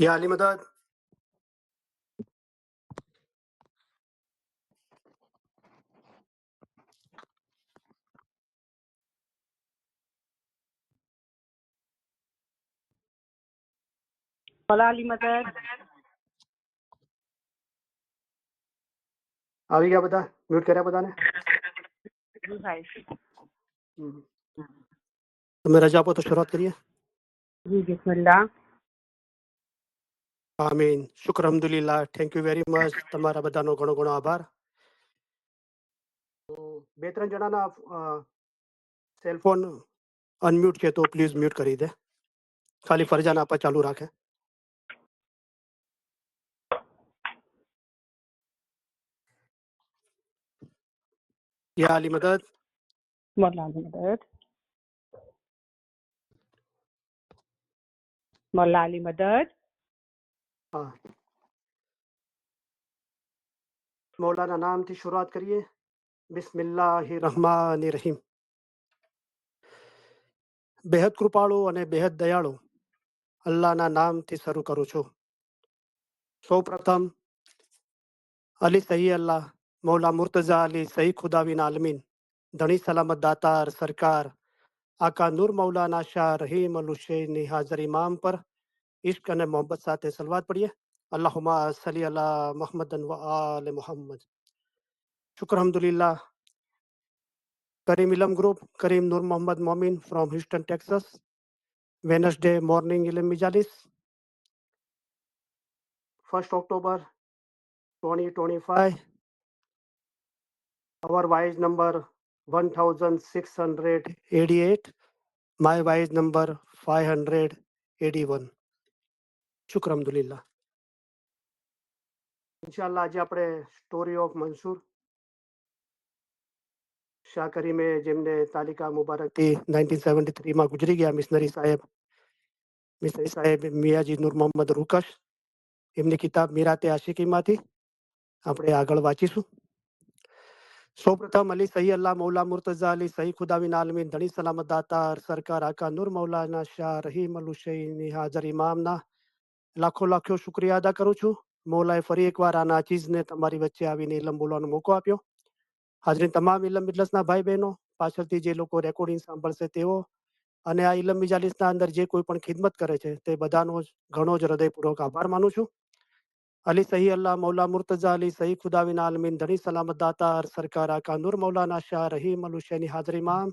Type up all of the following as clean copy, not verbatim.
या अली मदद। मौला अली मदद। આવી ગયા બધા? મ્યુટ કર્યા બધાને? जी भाई। તમે રજા આપો તો શરૂઆત કરીએ. जी बिस्मिल्लाह। આમીન. શુક્ર અલ્હમ્દુલિલ્લાહ. Thank you very much. તમારા બધાનો ઘણો ઘણો આભાર. તો બે ત્રણ જણાના સેલફોન અનમ્યુટ છે તો પ્લીઝ મ્યુટ કરી દે. ખાલી ફરજાન આપા ચાલુ રાખે. યા અલી મદદ. मौला अली मदद। मौला अली मदद। હા, મૌલાના નામથી શરૂઆત કરીએ. બિસ્મિલ્લાહિર રહમાનિર રહીમ. બેહદ કૃપાળુ અને બેહદ દયાળુ અલ્લાહના નામથી શરૂ કરું છું. સૌપ્રથમ અલી સહી અલ્લાહ મૌલા મુર્તઝા અલી સહી ખુદાવિન આલમીન ધણી સલામત દાતાર સરકાર આકા નૂર મૌલાના શાહ રહીમ અલ હુસૈનની હાજર ઇમામ પર ઇશ્ક અને મોહબ્બત સાથે સલવાત પડીએ. અલ્લાહુમ્મા સલ્લી અલા મુહમ્મદન વ આલે મુહમ્મદ. શુક્ર અલ્હમ્દુલિલ્લાહ. Kareem Ilam Group, Kareem Nur Mohammed Momin from Houston, Texas. Wednesday morning Ilam Mijalis, 1st October 2025. Our wise number 1688. My wise number 581. શુક્ર અલ્હમ્દુલિલ્લાહ. ઇન્શાઅલ્લાહ આજે આપણે સ્ટોરી ઓફ મંસૂર શાહ કરીમે જેમને તાલિકા મુબારકથી 1973માં ગુજરી ગયા મિશનરી સાહેબ મિયાજી નૂર મોહમ્મદ રૂકશ, એમની કિતાબ મીરાતે આશિકીમાંથી આપણે આગળ વાંચીશું. સૌપ્રથમ અલી સહી અલ્લાહ મૌલા મુર્તઝા અલી સહી ખુદાવિન આલમીન ધણી સલામત દાતાર સરકાર આકા નૂર મૌલાના શાહ રહીમ અલ હુસૈનની હાજર ઇમામના લાખો લાખો શુક્રિયા અદા કરું છું. મૌલાએ ફરી એકવાર આ નાચીઝને તમારી વચ્ચે આવીને ઇલમ બોલવાનો મોકો આપ્યો. હાજરીન તમામ ઇલમ મિજલસના ભાઈ બહેનો, પાછળથી જે લોકો રેકોર્ડિંગ સાંભળશે તેઓ અને આ ઇલમ મિજાલિસના અંદર જે કોઈ પણ ખિદમત કરે છે તે બધાનો જ ઘણો જ હૃદયપૂર્વક આભાર માનું છું. અલી સહી અલ્લાહ મૌલા મુર્તઝા અલી સહી ખુદાવિન આલમીન ધણી સલામત દાતાર સરકાર આકા નૂર મૌલાના શાહ રહીમ અલ હુસૈની હાજર ઇમામ,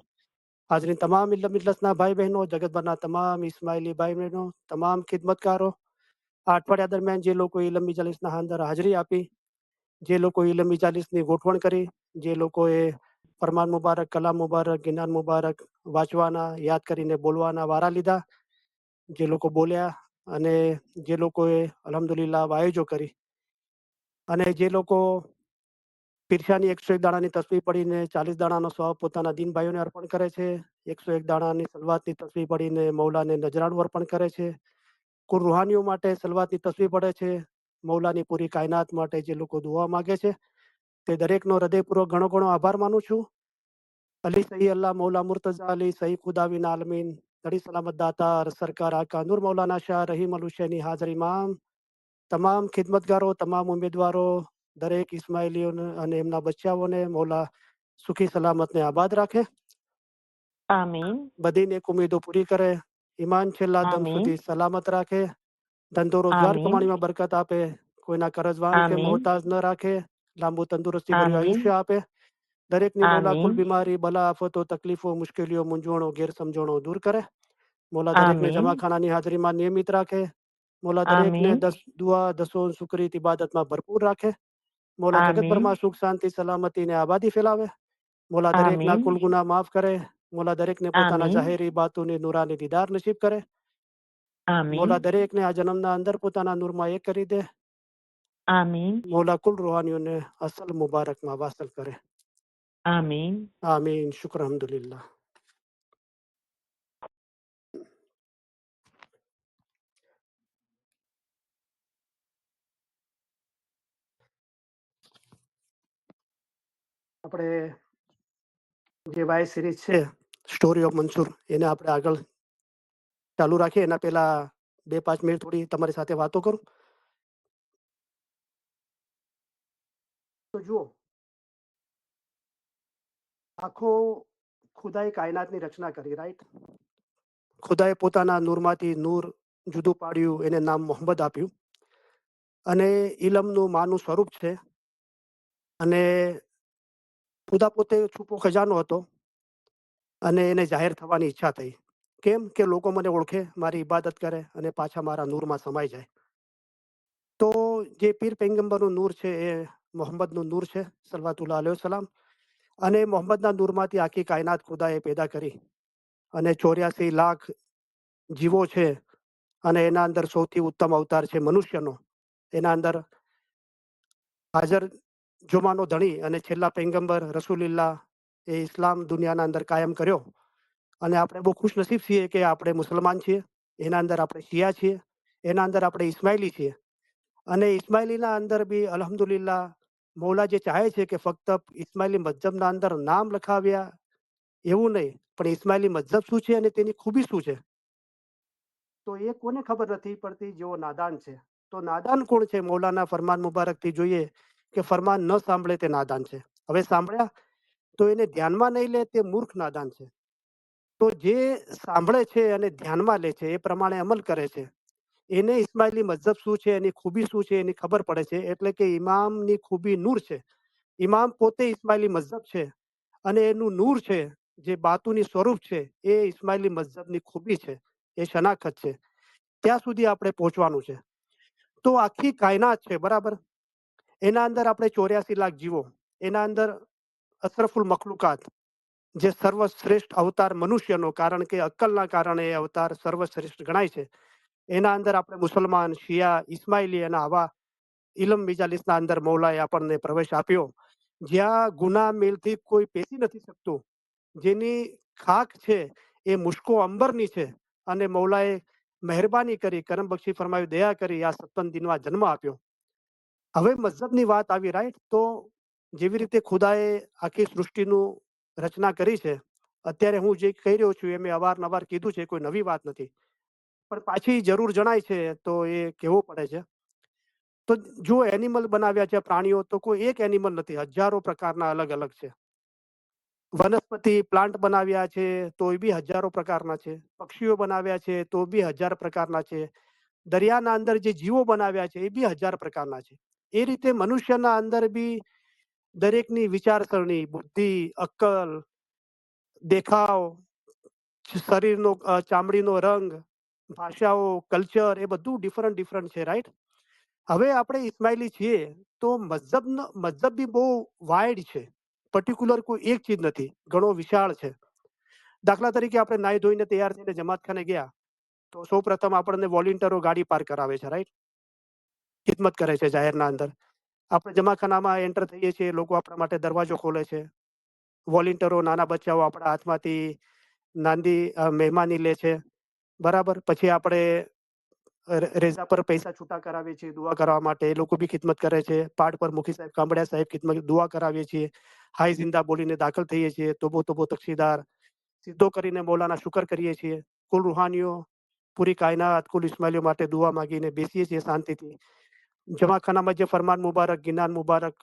હાજરીન તમામ ઇલમ મિજલસના ભાઈ બહેનો, જગતભરના તમામ ઇસ્માઇલી ભાઈ બહેનો, તમામ ખિદમતકારો, આ અઠવાડિયા દરમિયાન જે લોકો ઇલમ મિજાલિસના અંદર હાજરી આપી, જે લોકો ઇલમ મિજાલિસની ગોઠવણ કરી, જે લોકોએ ફરમાન મુબારક, કલામ મુબારક, ગિનાન મુબારક વાંચવાના, યાદ કરીને બોલવાના વારા લીધા, જે લોકો બોલ્યા અને જે લોકોએ અલ્હમ્દુલિલ્લાહ વાયજો કરી અને જે લોકો પીરસાની 101 દાણાની તસબીહ પડીને 40 દાણાનો સવાબ પોતાના દીન ભાઈઓને અર્પણ કરે છે, 101 દાણાની સલવાતની તસબીહ પડીને મૌલાને નજરાણું અર્પણ કરે છે, કુલ રૂહાનીઓ માટે સલવાતની તસબીહ પડે છે, મૌલાની પૂરી કાયનાત માટે જે લોકો દુઆ માગે છે તે દરેકનો હૃદયપૂર્વક ઘણો ઘણો આભાર માનું છું. અલી સહી અલ્લાહ મૌલા મુર્તઝા અલી સહી ખુદાવિન આલમીન ધણી સલામત દાતાર સરકાર આકા નૂર મૌલાના શાહ રહીમ અલ હુસૈની હાજર ઇમામ, તમામ ખિદમતગારો, તમામ ઉમેદવારો, દરેક ઇસ્માઇલીઓને અને એમના બચ્ચાઓને મૌલા સુખી સલામતને આબાદ રાખે. आमीन। બધી નેક ઉમેદો પૂરી કરે, ઈમાન છેલ્લા દમ આમીન। સુધી સલામત રાખે, ધંધો રોજગાર આમીન। કમાણીમાં બરકત આપે, કોઈના કરજવાન કે આમીન। મોહતાજ ન રાખે, લાંબુ તંદુરસ્તી ભર્યું આમીન। આયુષ્ય આપે, દરેકની મૌલા આમીન। કુલ બીમારી, બલા, આફતો, તકલીફો, મુશ્કેલીઓ, મૂંઝવણો, ગેરસમજણો દૂર કરે. મૌલા દરેકને આમીન। જમાખાનાની હાજરીમાં નિયમિત રાખે. મૌલા દરેકને આમીન। 10 દુઆ, 10 શુક્રિયા ઇબાદતમાં ભરપૂર રાખે. મૌલા આમીન। જગતભરમાં સુખ શાંતિ સલામતી ને આબાદી ફેલાવે. મૌલા દરેકના આમીન। કુલ ગુનાહ માફ કરે. મૌલા દરેકને પોતાના આમીન। જાહેરી બાતુની નૂરાની દીદાર નસીબ કરે. આમીન। મૌલા દરેકને આ જન્મના અંદર પોતાના નૂરમાં એક કરી દે. આમીન। મૌલા કુલ રૂહાનીઓને અસલ મુબારકમાં વાસલ કરે. આમીન। આમીન. શુક્ર અલ્હમ્દુલિલ્લાહ. આપણે જે વાય સિરીઝ છે સ્ટોરી ઓફ મંસૂર એને આપણે આગળ ચાલુ રાખીએ. એના પહેલા 2-5 મિનિટ થોડી તમારી સાથે વાતો કરું? તો જુઓ, આખો ખુદાએ કાયનાતની રચના કરી, રાઈટ? ખુદાએ પોતાના નૂરમાંથી નૂર જુદું પાડ્યું, એને નામ મોહમ્મદ આપ્યું અને ઇલમનું માનું સ્વરૂપ છે અને ખુદા પોતે છુપો ખજાનો હતો અને એને જાહેર થવાની ઈચ્છા થઈ. કેમ? કે લોકો મને ઓળખે, મારી ઇબાદત કરે અને પાછા મારા નૂરમાં સમાઈ જાય. તો જે પીર પૈગંબરનું નૂર છે એ મોહમ્મદનું નૂર છે સલ્લલ્લાહુ અલૈહિ વસલ્લમ અને મોહમ્મદના નૂરમાંથી આખી કાયનાત ખુદાએ પેદા કરી અને 84 લાખ જીવો છે અને એના અંદર સૌથી ઉત્તમ અવતાર છે મનુષ્યનો. એના અંદર હાજર જુમાનો ધણી અને છેલ્લા પૈગંબર રસૂલિલ્લાહ એ ઇસ્લામ દુનિયાના અંદર કાયમ કર્યો અને આપણે બહુ ખુશનસીબ છીએ કે આપણે મુસલમાન છીએ. એના અંદર આપણે શિયા છીએ, એના અંદર આપણે ઇસ્માઇલી છીએ અને ઇસ્માઇલીના અંદર બી અલ્હમ્દુલિલ્લાહ મૌલા જે ચાહે છે કે ફક્ત ઇસ્માઇલી મઝહબના અંદર નામ લખાવ્યા એવું નહીં, પણ ઇસ્માઇલી મઝહબ શું છે અને તેની ખૂબી શું છે તો એ કોને ખબર નથી પડતી, જેઓ નાદાન છે. તો નાદાન કોણ છે? મૌલાના ફરમાન મુબારકથી જોઈએ કે ફરમાન ન સાંભળે તે નાદાન છે. હવે સાંભળ્યા તો એને ધ્યાનમાં નહીં લે તે મૂર્ખ નાદાન છે. તો જે સાંભળે છે અને ધ્યાનમાં લે છે એ પ્રમાણે અમલ કરે છે એને ઇસ્માઇલી મઝહબ શું છે, એની ખૂબી શું છે એની ખબર પડે છે. એટલે કે ઇમામની ખૂબી નૂર છે. ઇમામ પોતે ઇસ્માઇલી મઝહબ છે અને એનું નૂર છે જે બાતુની સ્વરૂપ છે એ ઇસ્માઇલી મઝહબની ખૂબી છે, એ શનાખત છે. ત્યાં સુધી આપણે પહોંચવાનું છે. તો આખી કાયનાત છે, બરાબર? એના અંદર આપણે 84 લાખ જીવો, એના અંદર અશરફુલ મખલુકાત જે સર્વશ્રેષ્ઠ અવતાર મનુષ્યનો, કારણ કે અક્કલના કારણે એ અવતાર સર્વશ્રેષ્ઠ ગણાય છે. એના અંદર આપણે મુસલમાન, શિયા, ઇસ્માઇલી અને આવા ઇલમ મિજાલિસના અંદર મૌલાએ આપણને પ્રવેશ આપ્યો જ્યાં ગુના મેલથી કોઈ પેસી નથી શકતું, જેની ખાક છે એ મુશ્કો અંબરની છે અને મૌલાએ મહેરબાની કરી, કરમ બક્ષી ફરમાવી, દયા કરી, આ 56 દિનમાં જન્મ આપ્યો. હવે મઝહબની વાત આવી, રાઈટ? તો જેવી રીતે ખુદાએ આખી સૃષ્ટિનું રચના કરી છે, અત્યારે હું જે કહી રહ્યો છું એ મેં અવારનવાર કીધું છે, કોઈ નવી વાત નથી, પણ પાછી જરૂર જણાય છે તો એ કહેવું પડે છે. તો જો એનિમલ બનાવ્યા છે, પ્રાણીઓ, તો કોઈ એક એનિમલ નથી, હજારો પ્રકારના અલગ અલગ છે. વનસ્પતિ પ્લાન્ટ બનાવ્યા છે તો એ બી હજારો પ્રકારના છે. પક્ષીઓ બનાવ્યા છે તો બી 1000 પ્રકારના છે. દરિયાના અંદર જે જીવો બનાવ્યા છે એ બી 1000 પ્રકારના છે. એ રીતે મનુષ્યના અંદર બી દરેકની વિચારસરણી, બુદ્ધિ, અક્કલ, દેખાવ, શરીરનો ચામડીનો રંગ, ભાષાઓ, કલ્ચર એ બધું ડિફરન્ટ ડિફરન્ટ છે, રાઈટ? હવે આપણે ઇસ્માઇલી છીએ તો મઝહબ બી બહુ વાઇડ છે, પર્ટિક્યુલર કોઈ એક ચીજ નથી, ઘણો વિશાળ છે. દાખલા તરીકે આપણે નાહી ધોઈને તૈયાર થઈને જમાતખાને ગયા તો સૌ પ્રથમ આપણને વોલેન્ટિયરો ગાડી પાર્ક કરાવે છે, રાઈટ? ખિદમત કરે છે જાહેરના અંદર. આપણે જમાખાનામાં એન્ટર થઈએ છીએ, લોકો આપણા માટે દરવાજો ખોલે છે. વોલેન્ટિયરો, નાના બચ્ચાઓ આપણા હાથમાંથી નાંદી મહેમાની લે છે, બરાબર? પછી આપણે રેઝા પર પૈસા છૂટા કરાવીએ છીએ દુઆ કરવા માટે, એ લોકો બી ખિદમત કરે છે. પાઠ પર મુખી સાહેબ, કાંબળિયા સાહેબ ખિદમત દુઆ કરાવીએ છીએ. હાય જિંદા બોલીને દાખલ થઈએ છીએ. તોબો તોબો તકસીદાર સીધો કરીને મૌલાના શુકર કરીએ છીએ. કુલ રૂહાનીઓ, પૂરી કાયનાત, કુલ ઇસ્માઇલીઓ માટે દુઆ માગીને બેસીએ છીએ શાંતિથી. જમાખાનામાં જે ફરમાન મુબારક, ગિનાન મુબારક,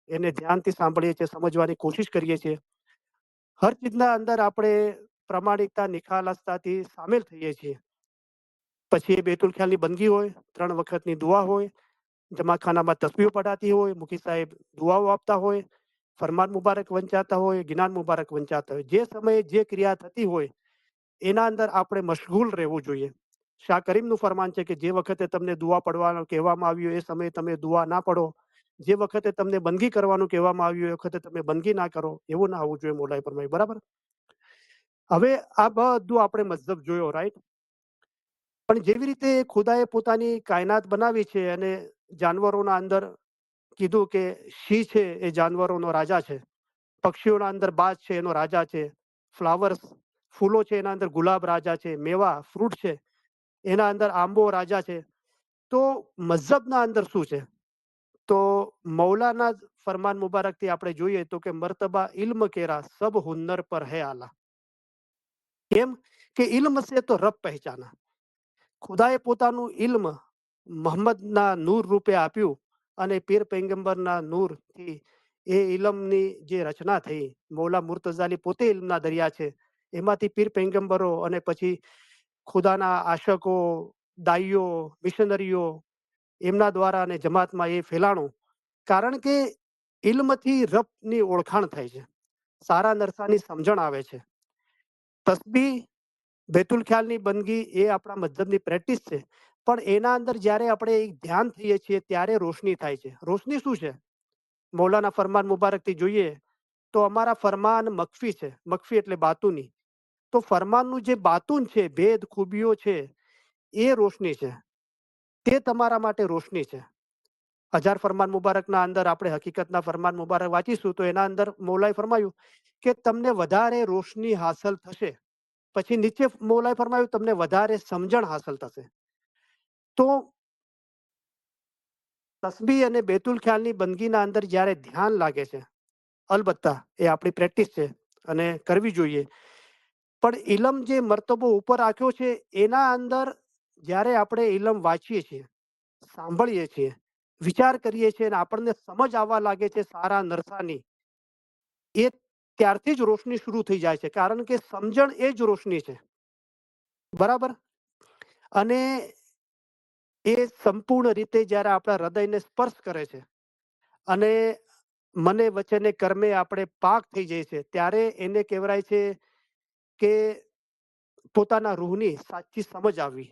એને ધ્યાનથી સાંભળીએ છીએ, સમજવાની કોશિશ કરીએ છીએ. હર ચીજના અંદર આપણે પ્રામાણિકતા, નિખાલસતાથી સામેલ થઈએ છીએ. પછી એ બેતુલ ખ્યાલની બંદગી હોય, 3 વખતની દુઆ હોય, જમાખાનામાં તસ્બીહ પઢાતી હોય, મુખી સાહેબ દુઆઓ આપતા હોય, ફરમાન મુબારક વંચાતા હોય, ગિનાન મુબારક વંચાતા હોય. જે સમયે જે ક્રિયા થતી હોય એના અંદર આપણે મશગુલ રહેવું જોઈએ. શાહ કરીમનું ફરમાન છે કે જે વખતે તમને દુઆ પડવાનું કહેવામાં આવ્યું એ સમયે તમે દુઆ ના પડો, જે વખતે તમને બંદગી કરવાનું કહેવામાં આવ્યું એ વખતે તમે બંદગી ના કરો. એવું ના હોવું જોઈએ, મૌલાએ ફરમાયું, બરાબર? હવે આ બધું આપણે મઝહબ જોયો, રાઈટ? પણ જેવી રીતે ખુદાએ પોતાની કાયનાત બનાવી છે અને જાનવરોના અંદર કીધું કે સિંહ છે એ જાનવરોનો રાજા છે, પક્ષીઓના અંદર બાજ છે એનો રાજા છે, ફ્લાવર્સ, ફૂલો છે એના અંદર ગુલાબ રાજા છે, મેવા, ફ્રૂટ છે એના અંદર આંબો રાજા છે. તો મઝહબના અંદર શું છે? તો મૌલાના ફરમાન મુબારકથી આપણે જોઈએ તો કે મર્તબા ઇલ્મ કેરા સબ હુન્નર પર હે આલા. કેમ? કે ઇલ્મ સે તો રબ પહેચાના. ખુદાએ પોતાનું ઇલ્મ મોહમ્મદના નૂર રૂપે આપ્યું અને પીર પૈગંબરના નૂરથી એ ઇલમની જે રચના થઈ. મૌલા મુર્તઝાલી પોતે ઇલ્મના દરિયા છે. એમાંથી પીર પૈગંબરો અને પછી ખુદાના આશકો, દાઈઓ, મિશનરીઓ એમના દ્વારા અને જમાતમાં એ ફેલાણું. કારણ કે ઇલ્મથી રબની ઓળખાણ થાય છે, સારા નરસાની સમજણ આવે છે. તસ્બી, બેતુલ ખ્યાલની બંદગી એ આપણા મજહબની પ્રેક્ટિસ છે. પણ એના અંદર જ્યારે આપણે એક ધ્યાન થઈએ છીએ ત્યારે રોશની થાય છે. રોશની શું છે? મૌલાના ફરમાન મુબારકથી જોઈએ તો અમારા ફરમાન મખફી છે. મખફી એટલે બાતુની. તો ફરમાનનું જે બાતુન છે, ભેદ ખૂબીઓ છે, એ રોશની છે. તે તમારા માટે રોશની છે. હજાર ફરમાન મુબારકના અંદર આપણે હકીકતના ફરમાન મુબારક વાંચીશું તો એના અંદર મૌલાએ ફરમાયું કે તમને વધારે રોશની હાંસલ થશે. પછી નીચે મૌલાએ ફરમાયું તમને વધારે સમજણ હાંસલ થશે. તો તસ્બી અને બેતુલ ખ્યાલની બંદગીના અંદર જ્યારે ધ્યાન લાગે છે, અલબત્તા એ આપણી પ્રેક્ટિસ છે અને કરવી જોઈએ. પણ ઇલમ જે મર્તબો ઉપર રાખ્યો છે એના અંદર જ્યારે આપણે ઇલમ વાંચીએ છીએ, સાંભળીએ છીએ, વિચાર કરીએ છીએ અને આપણને સમજ આવવા લાગે છે સારા નરસાની, એ ત્યારથી જ રોશની શરૂ થઈ જાય છે. કારણ કે સમજણ એ જ રોશની છે. બરાબર? અને એ સંપૂર્ણ રીતે જ્યારે આપણા હૃદયને સ્પર્શ કરે છે અને મને વચને કર્મે આપણે પાક થઈ જાય છે ત્યારે એને કહેવાય છે કે પોતાના રૂહની સાચી સમજ આવવી.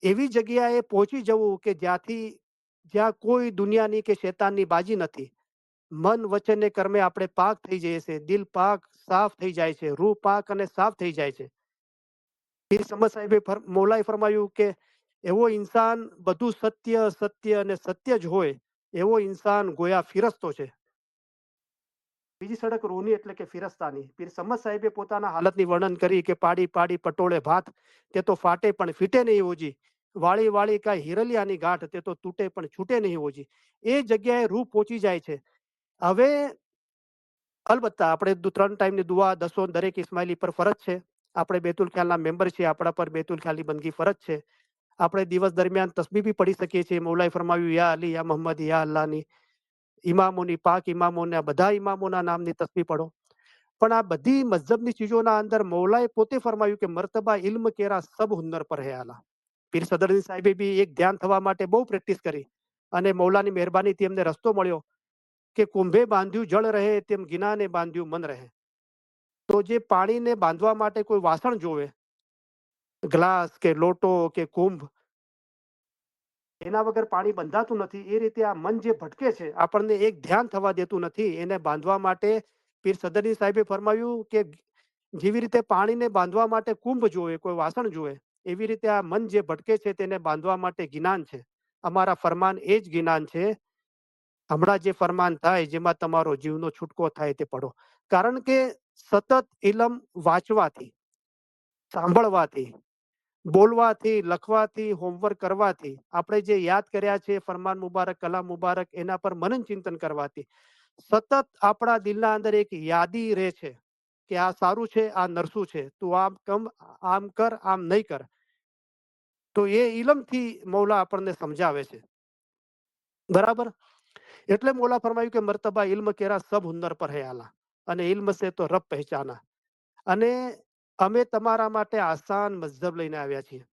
એવી જગ્યાએ પહોંચી જવું કે જ્યાં કોઈ દુનિયાની કે શેતાનની બાજી નથી. મન વચન ને કર્મે આપણે પાક થઈ જઈએ છે, દિલ પાક સાફ થઈ જાય છે, રૂહ પાક અને સાફ થઈ જાય છે. પીર સમદ સાહેબે મૌલાએ ફરમાયું કે એવો ઇન્સાન બધું સત્ય સત્ય અને સત્ય જ હોય એવો ઇન્સાન ગોયા ફિરસ્તો છે. બીજી સડક રૂહની એટલે કે ફિરસ્તાની. પીર સમદ સાહેબે પોતાના હાલતની વર્ણન કરી કે પાડી પાડી પટોળે ભાત તે તો ફાટે પણ ફીટે નહીં ઓજી, વાળી વાળી કાંઈ હિરલિયાની ગાંઠ તે તો તૂટે પણ છૂટે નહીં ઓજી. એ જગ્યાએ રૂહ પહોંચી જાય છે. હવે અલબત્તા આપણે 3 ટાઈમની દુઆ દસો દરેક ઇસ્માઇલી પર ફરજ છે. આપણે બેતુલ ખ્યાલના મેમ્બર છીએ, આપણા પર બેતુલ ખ્યાલની બંદગી ફરજ છે. આપણે દિવસ દરમિયાન તસ્બીહ બી પઢી શકીએ છીએ. મૌલાએ ફરમાવ્યું યા અલી યા મોહમ્મદ યા અલ્લાહની ઇમામોની, પાક ઇમામોના, બધા ઇમામોના નામની તસ્બીહ પઢો. પણ આ બધી મઝહબની ચીજોના અંદર મૌલાએ પોતે ફરમાયું કે મર્તબા ઇલ્મ કેરા સબ હુન્નર પર હે આલા. પીર સદરદી સાહેબે બી એક ધ્યાન થવા માટે બહુ પ્રેક્ટિસ કરી અને મૌલાની મહેરબાનીથી એમને રસ્તો મળ્યો કે કુંભે બાંધ્યું જળ રહે તેમ ગિનાને બાંધ્યું મન રહે. તો જે પાણીને બાંધવા માટે કોઈ વાસણ જોવે, ગ્લાસ કે લોટો કે કુંભ, એના વગર પાણી બંધાતું નથી. એ રીતે આ મન જે ભટકે છે, આપણને એક ધ્યાન થવા દેતું નથી, એને બાંધવા માટે પીર સદરદી સાહેબે ફરમાવ્યું કે જેવી રીતે પાણીને બાંધવા માટે કુંભ જોવે, કોઈ વાસણ જોવે, એવી રીતે આ મન જે ભટકે છે તેને બાંધવા માટે જ્ઞાન છે. અમારા ફરમાન એ જ જ્ઞાન છે. હમણાં જે ફરમાન થાય જેમાં તમારો જીવનો છૂટકો થાય તે પઢો. કારણ કે સતત ઇલમ વાંચવાથી, સાંભળવાથી, બોલવાથી, લખવાથી, હોમવર્ક કરવાથી, આપણે જે યાદ કર્યા છે ફરમાન મુબારક, કલામ મુબારક, એના પર મનન ચિંતન કરવાથી સતત આપણા દિલના અંદર એક યાદી રહે છે કે આ સારું છે, આ નરસું છે, તું આમ કર, આમ નહીં કર. તો એ ઇલમથી મૌલા આપણને સમજાવે છે. બરાબર? એટલે મૌલા ફરમાયું કે મર્તબા ઇલ્મ કેરા સબ હુન્નર પર હે આલા અને ઇલ્મ સે તો રબ પહેચાના. અને અમે તમારા માટે આસાન મઝહબ લઈને આવ્યા છીએ.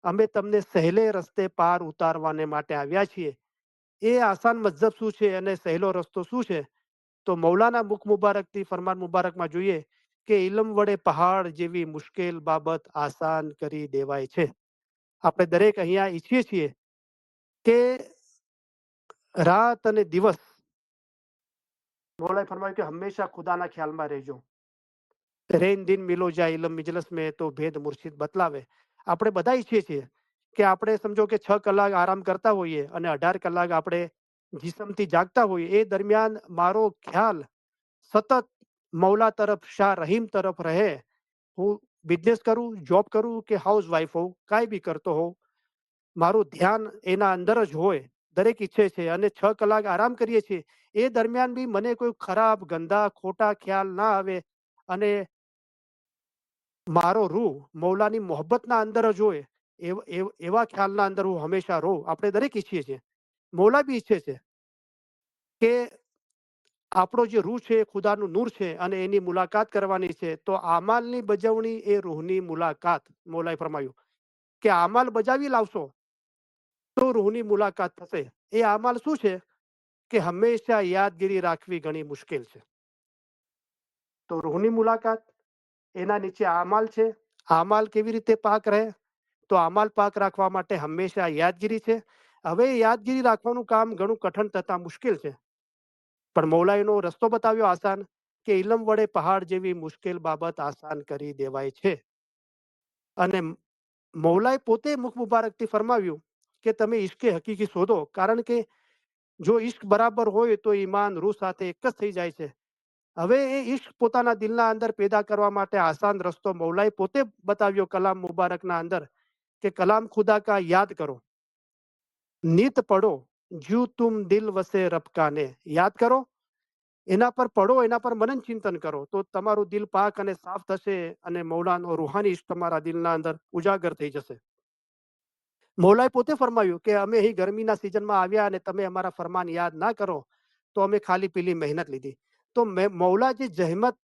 અમે તમને સહેલે રસ્તે પાર ઉતારવાને માટે આવ્યા છીએ. એ આસાન મઝહબ શું છે અને સહેલો રસ્તો શું છે? તો મૌલાના મુખ મુબારકથી ફરમાન મુબારકમાં જોઈએ કે ઇલમ વડે પહાડ જેવી મુશ્કેલ બાબત આસાન કરી દેવાય છે. આપણે દરેક અહીંયા ઈચ્છીએ છીએ કે રાત અને દિવસ મૌલાએ ફરમાયું કે હંમેશા ખુદાના ખ્યાલમાં રહેજો. રેન દિન મિલો જાય ઇલમ મિજલસ મેં તો ભેદ મુર્શિદ બતલાવે. આપણે બધા ઈચ્છીએ છીએ કે આપણે સમજો કે 6 કલાક આરામ કરતા હોઈએ અને 18 કલાક આપણે જીસમથી જાગતા હોઈએ. એ દરમિયાન મારો ખ્યાલ સતત મૌલા તરફ, શાહ રહીમ તરફ રહે. હું બિઝનેસ કરું, જોબ કરું કે હાઉસ વાઇફ હોઉં, કાંઈ બી કરતો હોઉં, મારું ધ્યાન એના અંદર જ હોય. દરેક ઈચ્છે છે અને 6 કલાક આરામ કરીએ છીએ. એ દરમિયાન બી મને કોઈ ખરાબ, ગંદા, ખોટા ખ્યાલ ના આવે અને મારો રૂહ મૌલાની મોહબ્બતના અંદર જ હોય. એવા ખ્યાલના અંદર હું હંમેશા રહું. આપણે દરેક ઈચ્છીએ છીએ. મૌલા બી ઈચ્છે છે કે આપણો જે રૂહ છે એ ખુદાનું નૂર છે અને એની મુલાકાત કરવાની છે. તો આમાલની બજવણી એ રૂહની મુલાકાત. મૌલાએ ફરમાયું કે આમાલ બજાવી લાવશો તો રૂહની મુલાકાત થશે. એ આમાલ શું છે કે હંમેશા યાદગીરી રાખવી ઘણી મુશ્કેલ છે. તો રૂહની મુલાકાત, એના નીચે આમાલ છે. આમાલ કેવી રીતે પાક રહે? તો આમાલ પાક રાખવા માટે હંમેશા યાદગીરી છે. હવે યાદગીરી રાખવાનું કામ ઘણું કઠણ તથા મુશ્કેલ છે. પણ મૌલાઈનો રસ્તો બતાવ્યો આસાન, કે ઇલમ વડે પહાડ જેવી મુશ્કેલ બાબત આસાન કરી દેવાય છે. અને મૌલાએ પોતે મુખ મુબારકથી ફરમાવ્યું કે તમે ઈશ્કે હકીકી શોધો, કારણ કે જો ઈશ્ક બરાબર હોય તો ઈમાન રૂહ સાથે એક જ થઈ જાય છે. હવે એ ઈશ્ક પોતાના દિલના અંદર પેદા કરવા માટે આસાન રસ્તો મૌલાએ પોતે બતાવ્યો કલામ મુબારકના અંદર, કે કલામ ખુદા કા યાદ કરો, નિત પડો, જ્યુ તુમ દિલ વસે રબકાને. યાદ કરો, એના પર પડો, એના પર મનન ચિંતન કરો, તો તમારું દિલ પાક અને સાફ થશે અને મૌલાનો રૂહાની ઈશ્ક તમારા દિલના અંદર ઉજાગર થઈ જશે. મૌલાએ પોતે ફરમાયું કે અમે અહીં ગરમીના સિઝનમાં આવ્યા અને તમે અમારા ફરમાન યાદ ના કરો તો અમે ખાલી પીલી મહેનત લીધી. તો મૌલા જે જહેમત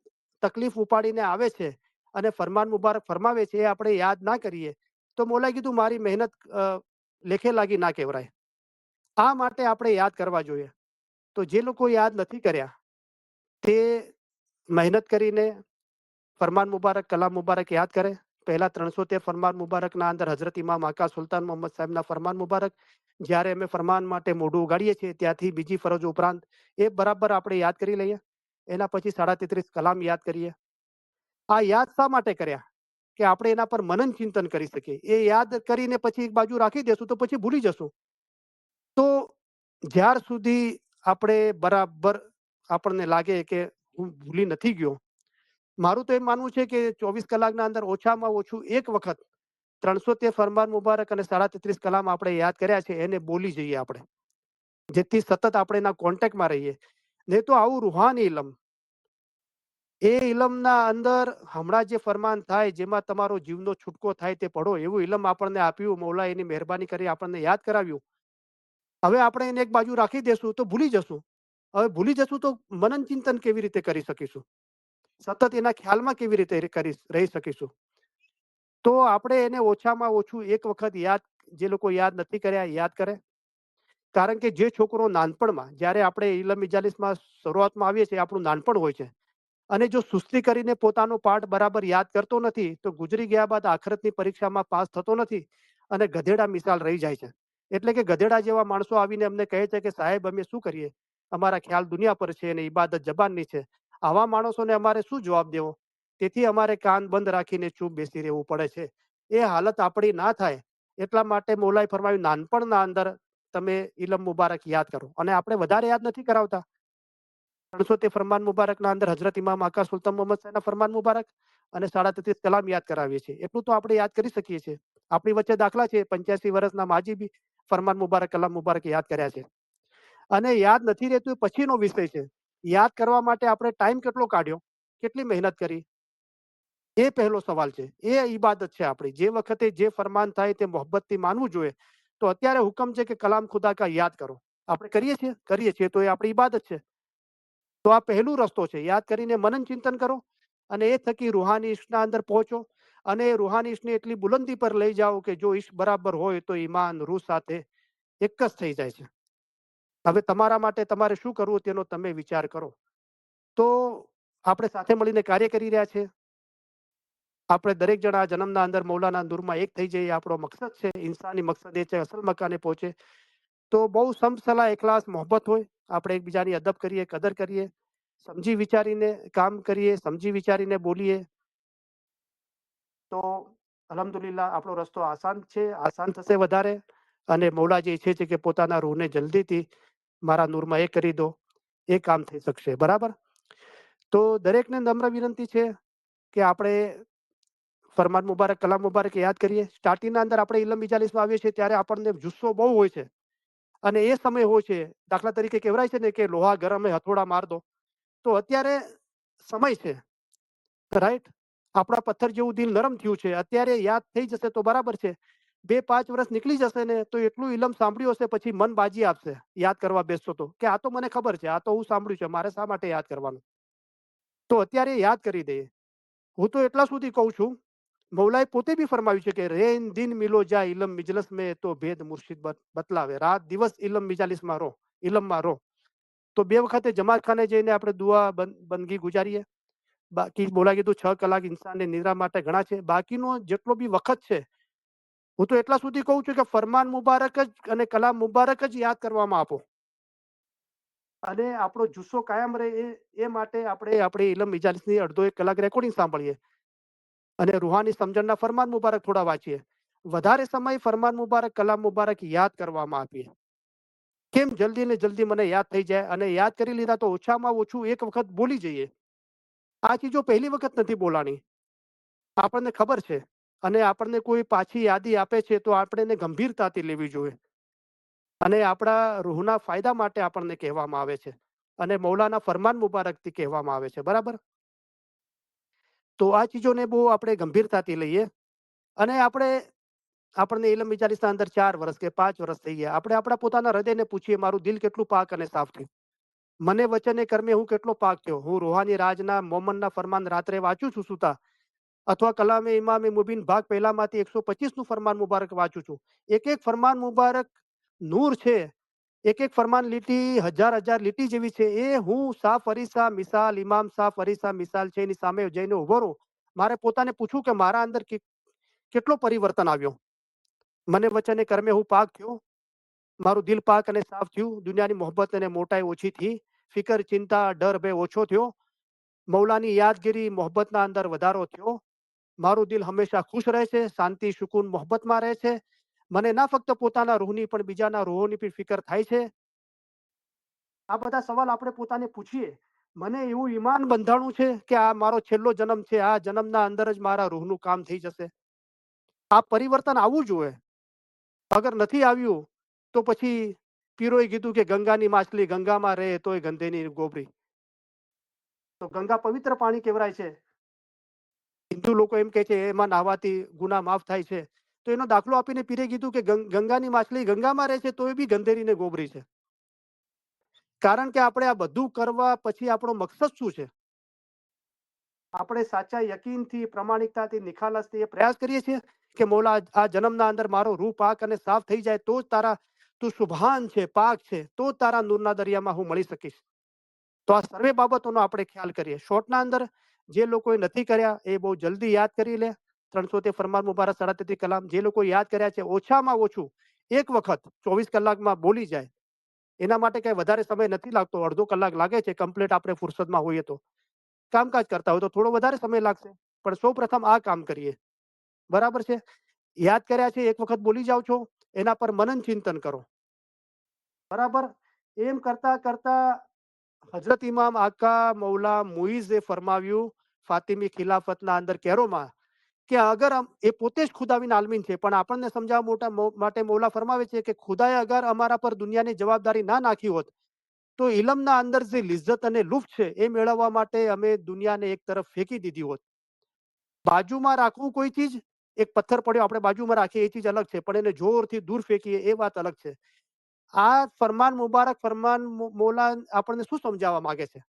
તકલીફ ઉપાડીને આવે છે અને ફરમાન મુબારક ફરમાવે છે, એ આપણે યાદ ના કરીએ તો મૌલાએ કીધું મારી મહેનત લેખે લાગી ના કહેવાય. આ માટે આપણે યાદ કરવા જોઈએ. તો જે લોકો યાદ નથી કર્યા તે મહેનત કરીને ફરમાન મુબારક, કલામ મુબારક યાદ કરે. પહેલા 313 ફરમાન મુબારકના અંદર હઝરત ઇમામ આકા સુલતાન મોહમ્મદ સાહેબના ફરમાન મુબારક, જ્યારે અમે ફરમાન માટે મોઢું ઉગાડીએ છીએ ત્યાંથી બીજી ફરજો ઉપરાંત એ બરાબર આપણે યાદ કરી લઈએ. એના પછી 33.5 કલામ યાદ કરીએ. આ યાદ શા માટે કર્યા? કે આપણે એના પર મનન ચિંતન કરી શકીએ. એ યાદ કરીને પછી એક બાજુ રાખી દેશું તો પછી ભૂલી જશું. તો જ્યાર સુધી આપણે બરાબર આપણને લાગે કે હું ભૂલી નથી ગયો, મારું તો એમ માનવું છે કે 24 કલાકના અંદર ઓછામાં ઓછું એક વખત 313 ફરમાન મુબારક અને 33 કલામ આપણે યાદ કર્યા છે એને બોલી જઈએ આપણે, જેથી સતત આપણે એના કોન્ટેક્ટમાં રહીએ. નહીં તો આવું રૂહાની ઇલમ, એ ઇલમના અંદર હમણાં જે ફરમાન થાય જેમાં તમારો જીવનો છૂટકો થાય તે પડો, એવું ઇલમ આપણને આપ્યું. મૌલા એની મહેરબાની કરી આપણને યાદ કરાવ્યું. હવે આપણે એને એક બાજુ રાખી દેશું તો ભૂલી જશું. હવે ભૂલી જશું તો મનન ચિંતન કેવી રીતે કરી શકીશું? સતત એના ખ્યાલમાં કેવી રીતે રહી શકીશું? તો આપણે એને ઓછામાં ઓછું એક વખત યાદ, જે લોકો યાદ નથી કર્યા યાદ કરે. કારણ કે જે છોકરો નાનપણમાં, જ્યારે આપણે ઇલમ ઇજાલિસમાં શરૂઆતમાં આવીએ છીએ, આપણું નાનપણ હોય છે, અને જો સુસ્તી કરીને પોતાનો પાઠ બરાબર યાદ કરતો નથી તો ગુજરી ગયા બાદ આખરતની પરીક્ષામાં પાસ થતો નથી અને ગધેડા મિસાલ રહી જાય છે. એટલે કે ગધેડા જેવા માણસો આવીને અમને કહે છે કે સાહેબ અમે શું કરીએ, અમારા ખ્યાલ દુનિયા પર છે અને ઇબાદત જબાનની છે. આવા માણસોને અમારે શું જવાબ દેવો? તેથી અમારે કાન બંધ રાખીને ચૂપ બેસી રહેવું પડે છે. એ હાલત આપણી ના થાય એટલા માટે મૌલાએ ફરમાવ્યું નાનપણના અંદર તમે ઇલમ મુબારક યાદ કરો. અને આપણે વધારે યાદ નથી કરાવતા. 313 ફરમાન મુબારકના અંદર હઝરત ઇમામ આકા સુલતાન મોહમ્મદ સાહેબના ફરમાન મુબારક અને 33 કલામ યાદ કરાવીએ છીએ. એટલું તો આપણે યાદ કરી શકીએ છીએ. આપણી વચ્ચે દાખલા છે, 85 વર્ષના માજી બી ફરમાન મુબારક, કલામ મુબારક યાદ કર્યા છે. અને યાદ નથી રહેતું એ પછીનો વિષય છે. યાદ કરવા માટે આપણે ટાઈમ કેટલો કાઢ્યો, કેટલી મહેનત કરી, એ પહેલો સવાલ છે. એ ઈબાદત છે આપણી. જે વખતે જે ફરમાન થાય તે મોહબ્બતથી માનવું જોઈએ. તો અત્યારે હુકમ છે કે કલામ ખુદા કા યાદ કરો. આપણે કરીએ છીએ તો એ આપણી ઈબાદત છે. તો આ પહેલું રસ્તો છે. યાદ કરીને મનન ચિંતન કરો અને એ થકી રૂહાની ઈશ્કના અંદર પહોંચો અને એ રૂહાની ઈશ્કને એટલી બુલંદી પર લઈ જાઓ કે જો ઈશ્ક બરાબર હોય તો ઈમાન રૂહ સાથે એક જ થઈ જાય છે. હવે તમારા માટે તમારે શું કરવું તેનો તમે વિચાર કરો. તો આપણે સાથે મળીને કાર્ય કરી રહ્યા છે. આપણે દરેક જણા જન્મના અંદર મૌલાના નૂરમાં એક થઈ જઈએ, આપણો મકસદ છે. ઇન્સાની મકસદ એ છે અસલ મકાને પહોંચે. તો બહુ સમસલા એકલાસ મોહબ્બત હોય, આપણે એકબીજાની અદબ કરીએ, કદર કરીએ, સમજી વિચારીને કામ કરીએ, સમજી વિચારીને બોલીએ. તો અલ્હમ્દુલિલ્લાહ આપણો રસ્તો આસાન છે, આસાન થશે વધારે. અને મૌલા જે ઈચ્છે છે કે પોતાના રૂહને જલ્દીથી મારા નૂરમાં એ કરી દો, એ કામ થઈ શકશે. બરાબર? તો દરેકને નમ્ર વિનંતી છે કે આપણે ફરમાન મુબારક, કલામ મુબારક યાદ કરીએ. સ્ટાર્ટિંગના અંદર આપણે ઇલમ ઇજાલિસમાં આવીએ છીએ ત્યારે આપણને જુસ્સો બહુ હોય છે અને એ સમય હોય છે. દાખલા તરીકે કહેવાય છે ને કે લોહા ગરમ હે હથોડા માર દો. તો અત્યારે સમય છે, રાઈટ? આપણા પથ્થર જેવું દિલ નરમ થયું છે. અત્યારે યાદ થઈ જશે તો બરાબર છે. 2-5 વર્ષ નીકળી જશે ને તો એટલું ઇલમ સાંભળ્યું હશે પછી મન બાજી આપશે યાદ કરવા બેસશો તો કે આ તો મને ખબર છે, આ તો હું સાંભળ્યું છે, મારે શા માટે યાદ કરવાનું. તો અત્યારે યાદ કરી દઈએ. હું તો એટલા સુધી કહું છું, મૌલાએ પોતે બી ફરમાવ્યું છે કે રેન દિન મિલો જા ઇલમ મિજલસ में તો ભેદ મુર્શિદ બતલાવે. રાત દિવસ ઇલમ મિજાલિસમાં રહો, ઇલમમાં રહો. તો 2 વખતે જમાતખાને જઈને આપણે દુઆ બંદગી ગુજારીએ. બાકી બોલા કીધું 6 કલાક ઇન્સાનને નિદ્રા માટે ઘણા છે. બાકીનો જેટલો બી વખત છે, હું તો એટલા સુધી કહું છું કે ફરમાન મુબારક જ અને કલામ મુબારક જ યાદ કરવામાં આપો. અને આપણો જુસ્સો કાયમ રહે એ માટે આપણે આપણી ઇલમ મિજાલિસની અડધો 1 કલાક રેકોર્ડિંગ સાંભળીએ અને રૂહાની સમજણના ફરમાન મુબારક થોડા વાંચીએ. વધારે સમય ફરમાન મુબારક, કલામ મુબારક યાદ કરવામાં આપીએ. કેમ જલ્દી ને જલ્દી મને યાદ થઈ જાય અને યાદ કરી લીધા તો ઓછામાં ઓછું એક વખત બોલી જઈએ. આ ચીજો પહેલી વખત નથી બોલાણી. આપણને ખબર છે અને આપણને કોઈ પાછી યાદી આપે છે તો આપણે એને ગંભીરતાથી લેવી જોઈએ. અને આપણા રૂહના ફાયદા માટે આપણને કહેવામાં આવે છે અને મૌલાના ફરમાન મુબારકથી કહેવામાં આવે છે. બરાબર? તો આ ચીજોને બહુ આપણે ગંભીરતાથી લઈએ અને આપણને ઇલમ મિજાલિસના અંદર 4 વર્ષ કે 5 વર્ષ થઈ ગયા. આપણે આપણા પોતાના હૃદયને પૂછીએ, મારું દિલ કેટલું પાક અને સાફ થયું? મને વચને કર્મે હું કેટલો પાક થયો? હું રૂહાની રાજના મોમનના ફરમાન રાત્રે વાંચું છું સૂતા, અથવા કલામે ઇમામે મુબીન ભાગ પહેલામાંથી 125 નું ફરમાન મુબારક વાંચું છું. એક એક ફરમાન મુબારક નૂર છે. એક એક ફરમાન લીટી હજાર લીટી જેવી છે. એ હું સાફ અરીસા મિસાલ ઇમામ સાફ અરીસા મિસાલ છે એની સામે જઈને ઉભો રહું. મારે પોતાને પૂછું કે મારા અંદર કેટલો પરિવર્તન આવ્યો? મને વચને કર્મે હું પાક થયો, મારું દિલ પાક અને સાફ થયું, દુનિયાની મોહબ્બત અને મોટાઈ ઓછી થઈ, ફિકર ચિંતા ડર ભય ઓછો થયો, મૌલાની યાદગીરી મોહબ્બતના અંદર વધારો થયો, મારું દિલ હંમેશા ખુશ રહે છે, શાંતિ સુકૂન મોહબ્બતમાં રહે છે, મને ના ફક્ત પોતાના રૂહની પણ બીજાના રૂહોની પણ ફિકર થાય છે. આ બધા સવાલ આપણે પોતાને પૂછીએ. મને એવું ઈમાન બંધાણું છે કે આ મારો છેલ્લો જન્મ છે, આ જન્મના અંદર જ મારા રૂહનું કામ થઈ જશે. આ પરિવર્તન આવવું જોઈએ. અગર નથી આવ્યું તો પછી પીરોએ કીધું કે ગંગાની માછલી ગંગામાં રહે તોય ગંધે નહીં ગોબરી. તો ગંગા પવિત્ર પાણી કહેવાય છે. હિન્દુ લોકો એમ કહે છે એમાં નાહવાથી ગુના માફ થાય છે. તો એનો દાખલો આપીને પીરે કીધું કે ગંગાની માછલી ગંગામાં રહે છે તોય બી ગંધેરીને ગોબરી છે. કારણ કે આપણે આ બધું કરવા પછી આપણો મકસદ શું છે? આપણે સાચા યકીનથી, પ્રામાણિકતાથી, નિખાલસથી એ પ્રયાસ કરીએ છીએ કે મૌલા આ જન્મના અંદર મારો રૂહ પાક અને સાફ થઈ જાય તો જ તું સુભાન છે, પાક છે, તો જ તારા નૂરના દરિયામાં હું મળી શકીશ. તો આ સર્વે બાબતોનો આપણે ખ્યાલ કરીએ. શોર્ટના અંદર જે લોકોએ નથી કર્યા એ બહુ જલ્દી યાદ કરી લે. 300 ફરમાન મુબારક 37 કલામ જે લોકો યાદ કર્યા છે ઓછામાં ઓછું એક વખત 24 કલાકમાં બોલી જાય. એના માટે કઈ વધારે સમય નથી લાગતો, અડધો કલાક લાગે છે કમ્પ્લીટ આપણે ફુરસદમાં હોઈએ તો. કામકાજ કરતા હોય તો થોડો વધારે સમય લાગશે, પણ સૌપ્રથમ આ કામ કરીએ. બરાબર છે? યાદ કર્યા છે એક વખત બોલી જાઓ છો, એના પર મનન ચિંતન કરો. બરાબર? એમ કરતા કરતા હજરત ઇમામ આકા મૌલા મુઈઝે ફરમાવ્યું ફાતિમી ખિલાફતના અંદર કેરોમાં કે અગર એ પોતે જ ખુદાબિન આલમીન છે, પણ આપણને સમજાવવા માટે મૌલા ફરમાવે છે કે ખુદાએ અગર અમારા પર દુનિયાની જવાબદારી ના નાખી હોત તો ઇલમના અંદર જે લિજ્જત અને લુફ્ત છે એ મેળવવા માટે અમે દુનિયાને એક તરફ ફેંકી દીધી હોત. બાજુમાં રાખવું કોઈ ચીજ, એક પથ્થર પડ્યો આપણે બાજુમાં રાખીએ એ ચીજ અલગ છે, પણ એને જોરથી દૂર ફેંકીએ એ વાત અલગ છે. આ ફરમાન મુબારક ફરમાન મૌલા આપણને શું સમજાવવા માંગે છે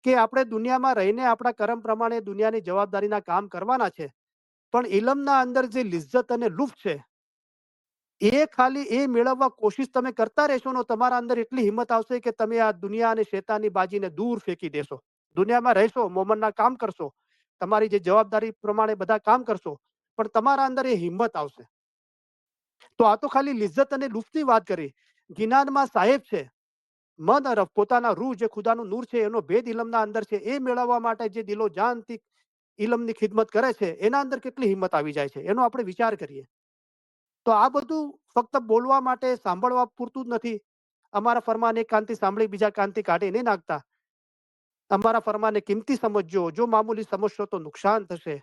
કે આપણે દુનિયામાં રહીને આપણા કર્મ પ્રમાણે દુનિયાની જવાબદારીના કામ કરવાના છે, પણ ઇલમના અંદર જે લિજ્જત અને લુફ્ત છે એ ખાલી એ મેળવવા કોશિશ તમે કરતા રહેશો ને તમારા અંદર એટલી હિંમત આવશે કે તમે આ દુનિયા અને શેતાની બાજીને દૂર ફેંકી દેશો. દુનિયામાં રહેશો, મોમનના કામ કરશો, તમારી જે જવાબદારી પ્રમાણે બધા કામ કરશો, પણ તમારા અંદર એ હિંમત આવશે. તો આ તો ખાલી લિજ્જત અને લુફ્તની વાત કરી. ગિનાનમાં સાહેબ છે. મન અરફ પોતાના રૂહ જે ખુદાનું નૂર છે એનો ભેદ ઇલમના અંદર છે એ મેળવવા માટે જે દિલો જાનથી ઇલમની ખિદમત કરે છે એના અંદર કેટલી હિંમત આવી જાય છે એનો આપણે વિચાર કરીએ. તો આ બધું ફક્ત બોલવા માટે સાંભળવા પૂરતું જ નથી. અમારા ફરમાન એક કાનથી સાંભળી બીજા કાનથી કાઢી નહીં નાખતા. અમારા ફરમાને કિંમતી સમજજો, જો મામૂલી સમજશો તો નુકસાન થશે.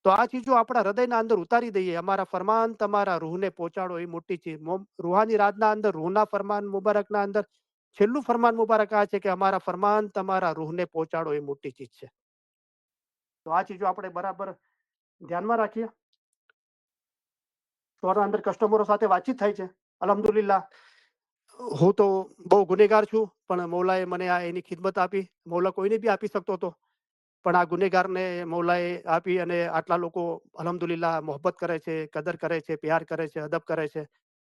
તો આ ચીજો આપણા હૃદયના અંદર ઉતારી દઈએ. અમારા ફરમાન તમારા રૂહને પહોંચાડો એ મોટી ચીજ. રૂહાની રાતના અંદર રૂહના ફરમાન મુબારકના અંદર છેલ્લું ફરમાન મુબારક આ છે કે અમારા ફરમાન તમારા રૂહને પહોંચાડો એ મોટી ચીજ છે. તો આ ચીજો આપણે બરાબર ધ્યાનમાં રાખીએ. સ્ટોરના અંદર કસ્ટમરો સાથે વાતચીત થાય છે. અલ્હમ્દુલિલ્લાહ હું તો બહુ ગુનેગાર છું, પણ મૌલાએ મને આ એની ખિદમત આપી. મૌલા કોઈને બી આપી શકતો હતો, પણ આ ગુનેગારને મૌલાએ આપી અને આટલા લોકો અલ્હમ્દુલિલ્લાહ મોહબ્બત કરે છે, કદર કરે છે, પ્યાર કરે છે, અદબ કરે છે.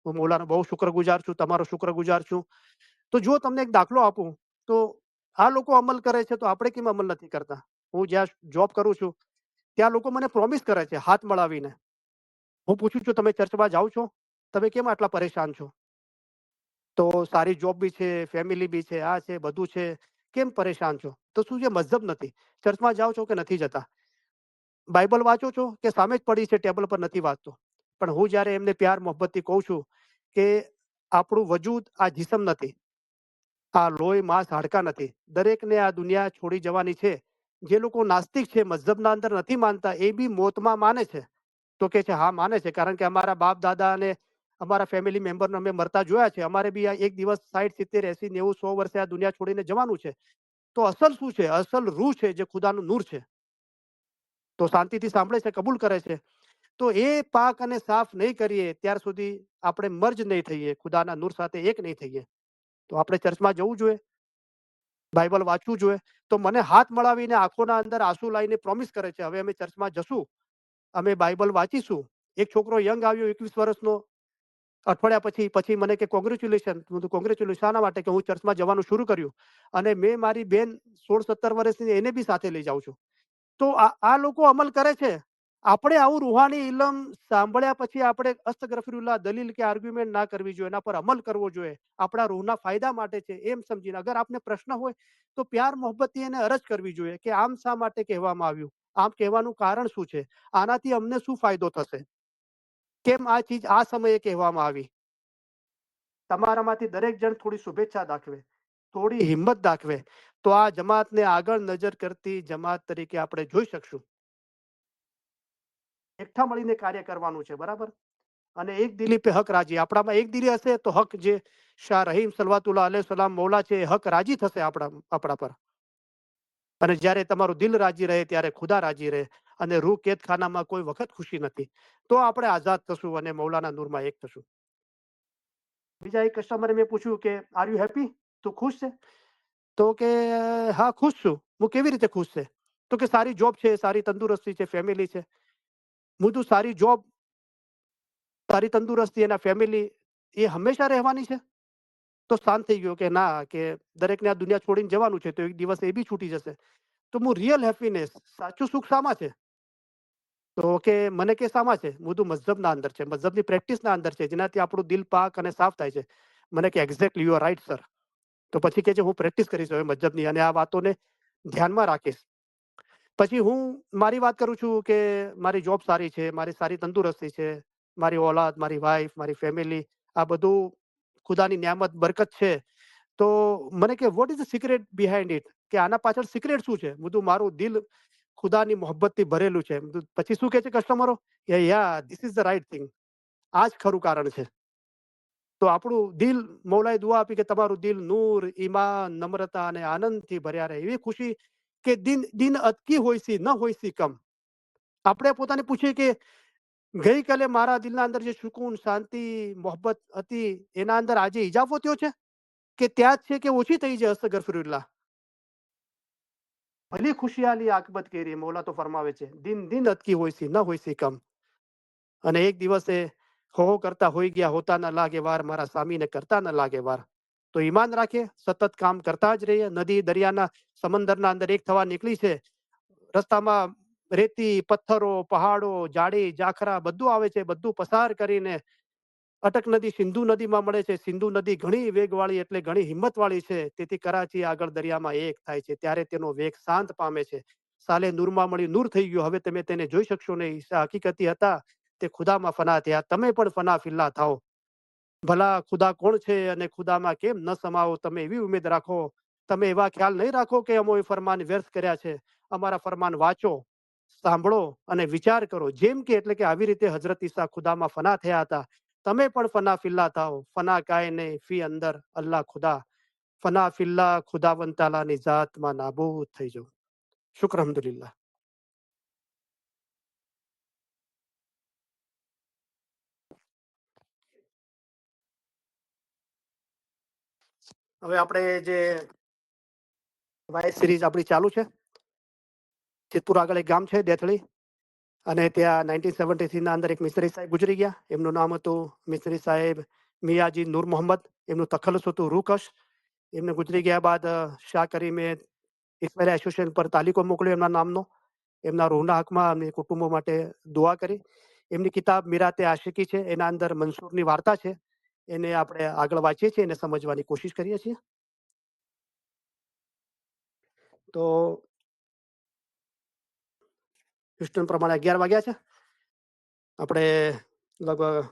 હું મૌલાનો બહુ શુક્રગુજાર છું, તમારો શુક્રગુજાર છું. તો જો તમને એક દાખલો આપું, તો આ લોકો અમલ કરે છે તો આપણે કેમ અમલ નથી કરતા? હું જ્યાં જોબ કરું છું, ત્યાં લોકો મને પ્રોમિસ કરે છે હાથ મળાવીને. હું પૂછું છું, તમે ચર્ચમાં જાઓ છો? તમે કેમ આટલા પરેશાન છો? તો સારી જોબ બી છે, ફેમિલી બી છે, આ છે, બધું છે. કેમ પરેશાન છો? તો શું છે, મતલબ નથી? ચર્ચમાં જાઓ છો કે નથી જતા? બાઇબલ વાંચો છો કે સામે જ પડી છે ટેબલ પર નથી વાંચતો? પણ હું જ્યારે એમને પ્યાર મોહબ્બતથી કહું છું કે આપણું વજૂદ આ જિસ્મ નથી, આ લોહી માંસ હાડકાં નથી. દરેકને આ દુનિયા છોડી જવાની છે. જે લોકો નાસ્તિક છે, મઝહબના અંદર નથી માનતા, એ બી મોતમાં માને છે. તો કે છે હા માને છે, કારણ કે અમારા બાપ દાદા અને અમારા ફેમિલી મેમ્બરને અમે મરતા જોયા છે. અમારે બી આ એક દિવસ 60 70 80 90 100 વર્ષે આ દુનિયા છોડીને જવાનું છે. તો અસલ શું છે? અસલ રૂહ છે, જે ખુદાનું નૂર છે. તો શાંતિથી સાંભળે છે, કબૂલ કરે છે. તો એ પાક અને સાફ નહીં કરીએ ત્યાર સુધી આપણે મર્જ નહીં થઈએ, ખુદાના નૂર સાથે એક નહીં થઈએ. તો આપણે ચર્ચમાં જવું જોઈએ, બાઇબલ વાંચવું જોઈએ. તો મને હાથ મળાવીને આંખોના અંદર આંસુ લાવીને પ્રોમિસ કરે છે, હવે અમે ચર્ચમાં જશું, અમે બાઇબલ વાંચીશું. એક છોકરો યંગ આવ્યો 21 વર્ષનો, અઠવાડિયા પછી પછી મને કે કોંગ્રેચ્યુલેશન. હું તો કોંગ્રેચ્યુલેશન શાના માટે? કે હું ચર્ચમાં જવાનું શરૂ કર્યું અને મેં મારી બેન 16 17 વર્ષની એને બી સાથે લઈ જાઉં છું. તો આ લોકો અમલ કરે છે. આપણે આવું રૂહાની ઇલમ સાંભળ્યા પછી આપણે અસ્તગફિરુલ્લાહ દલીલ કે આર્ગ્યુમેન્ટ ના કરવી જોઈએ, એના પર અમલ કરવો જોઈએ. આપણા રૂહના ફાયદા માટે છે એમ સમજીને. અગર આપને પ્રશ્ન હોય તો પ્યાર મોહબ્બતથી એને અરજ કરવી જોઈએ કે આમ શા માટે કહેવામાં આવ્યું, આમ કહેવાનું કારણ શું છે, આનાથી અમને શું ફાયદો થશે, કેમ આ ચીજ આ સમયે કહેવામાં આવી. તમારામાંથી દરેક જણ થોડી શુભેચ્છા દાખવે, થોડી હિંમત દાખવે, તો આ જમાતને આગળ નજર કરતી જમાત તરીકે આપણે જોઈ શકશું. એકઠા મળીને કાર્ય કરવાનું છે, બરાબર? અને એક દિલી પે હક રાજી. આપણામાં એક દિલી હશે તો હક, જે શાહ રહીમ સલવાતુલ્લાહ અલૈહ સલામ મૌલા છે, એ હક રાજી થશે આપણા પર. અને જ્યારે તમારું દિલ રાજી રહે ત્યારે ખુદા રાજી રહે. અને રૂહ કેદખાનામાં કોઈ વખત ખુશી નથી. તો આપણે આઝાદ થશું અને મૌલાના નૂરમાં એક થશું. બીજા એક કસ્ટમરે મેં પૂછ્યું કે આર યુ હેપી? તું ખુશ છે? તો કે હા ખુશ છું. હું કેવી રીતે ખુશ છે? તો કે સારી જોબ છે, સારી તંદુરસ્તી છે, ફેમિલી છે. હું તું સારી જોબ, તારી તંદુરસ્તી, એના ફેમિલી, એ હંમેશા રહેવાની છે? તો શાંત થઈ ગયો કે ના, કે દરેકને આ દુનિયા છોડીને જવાનું છે, તો એક દિવસ એ બી છૂટી જશે. તો હું રિયલ હેપીનેસ, સાચું સુખ શામાં છે? તો કે મને કે શામાં છે? હું તો મઝહબના અંદર છે, મઝહબની પ્રેક્ટિસના અંદર છે, જેનાથી આપણું દિલ પાક અને સાફ થાય છે. મને કે exactly you are right sir. તો પછી કે છે હું પ્રેક્ટિસ કરીશ હવે મઝહબની અને આ વાતોને ધ્યાનમાં રાખીશ. પછી હું મારી વાત કરું છું કે મારી જોબ સારી છે, મારી સારી તંદુરસ્તી છે, મારી ઓલાદ, મારી વાઈફ, મારી ફેમિલી, આ બધું ખુદાની નિયામત બરકત છે. તો મને કે what is the secret behind it? કે આના પાછળ સિક્રેટ શું છે? બધું મારું દિલ ખુદાની મોહબ્બતથી ભરેલું છે. પછી શું કહે છે કસ્ટમરો? Yeah this is the right thing. આ જ ખરું કારણ છે. તો આપણું દિલ, મૌલાએ દુઆ આપી કે તમારું દિલ નૂર, ઈમાન, નમ્રતા અને આનંદથી ભર્યા રહે. એવી ખુશી કે દિન દિન અટકી હોયસી ન હોયસી કમ. આપણે પોતાને પૂછીએ કે ગઈકાલે મારા દિલના અંદર જે સુકૂન, શાંતિ, મોહબ્બત હતી, એના અંદર આજે ઇજાફો થયો છે કે ત્યાં જ છે કે ઓછી થઈ છે? અસ્તગફિરુલ્લાહ. ભલી ખુશિયાલી આકબત કેરી, મૌલા તો ફરમાવે છે, દિન દિન અટકી હોયસી ન હોયસી કમ. અને એક દિવસે હો કરતા હોઈ ગયા, હોતા ન લાગે વાર, મારા સામીને કરતા ન લાગે વાર. તો ઈમાન રાખીએ, સતત કામ કરતા જ રહીએ. નદી દરિયાના સમંદરના અંદર એક થવા નીકળી છે. રસ્તામાં રેતી, પથ્થરો, પહાડો, જાડી જાખરા બધું આવે છે. બધું પસાર કરીને અટક નદી સિંધુ નદીમાં મળે છે. સિંધુ નદી ઘણી વેગવાળી, એટલે ઘણી હિંમતવાળી છે. તેથી કરાચી આગળ દરિયામાં એક થાય છે ત્યારે તેનો વેગ શાંત પામે છે. સાલે નૂરમાં મળી નૂર થઈ ગયો. હવે તમે તેને જોઈ શકશો નહીં. હકીકતી હતા તે ખુદામાં ફના થયા. તમે પણ ફના ફિલ્લા થાઓ. ભલા ખુદા કોણ છે અને ખુદામાં કેમ ન સમાવો? તમે એવી ઉમેદ રાખો, તમે એવા ખ્યાલ નહીં રાખો કે અમોએ ફરમાન વ્યર્થ કર્યા છે. અમારા ફરમાન વાંચો, સાંભળો અને વિચાર કરો. જેમ કે, એટલે કે આવી રીતે હઝરત ઈસા ખુદામાં ફના થયા હતા. તમે પણ ફના ફિલ્લા થાઓ. ફના કાય નહીં ફી અંદર અલ્લાહ ખુદા. ફના ફિલ્લા ખુદાવંદ તાલાની ઝાતમાં નાબૂદ થઈ જાઓ. શુક્ર અલ્હમ્દુલિલ્લાહ. હવે આપણે જે વાય સિરીઝ આપણી ચાલુ છે. જેતપુર આગળ એક ગામ છે દેથળી, અને ત્યાં 1973 ના અંદર એક મિસ્ત્રી સાહેબ ગુજરી ગયા. એમનું નામ હતું મિસ્ત્રી સાહેબ મિયાજી નૂર મોહમ્મદ. એમનું તખલ્લુસ હતું રૂકશ. એમને ગુજરી ગયા બાદ શાહ કરીમે ઇસ્માઇલ એસોસિએશન પર તાલીકો મોકલ્યો એમના નામનો. એમના રૂહના હકમાં અને કુટુંબો માટે દુઆ કરી. એમની કિતાબ મીરાતે આશિકી છે, એના અંદર મંસૂરની વાર્તા છે. એને આપણે આગળ વાંચીએ છીએ, એને સમજવાની કોશિશ કરીએ છીએ. તો હ્યુસ્ટન પ્રમાણે 11 વાગ્યા છે. આપણે લગભગ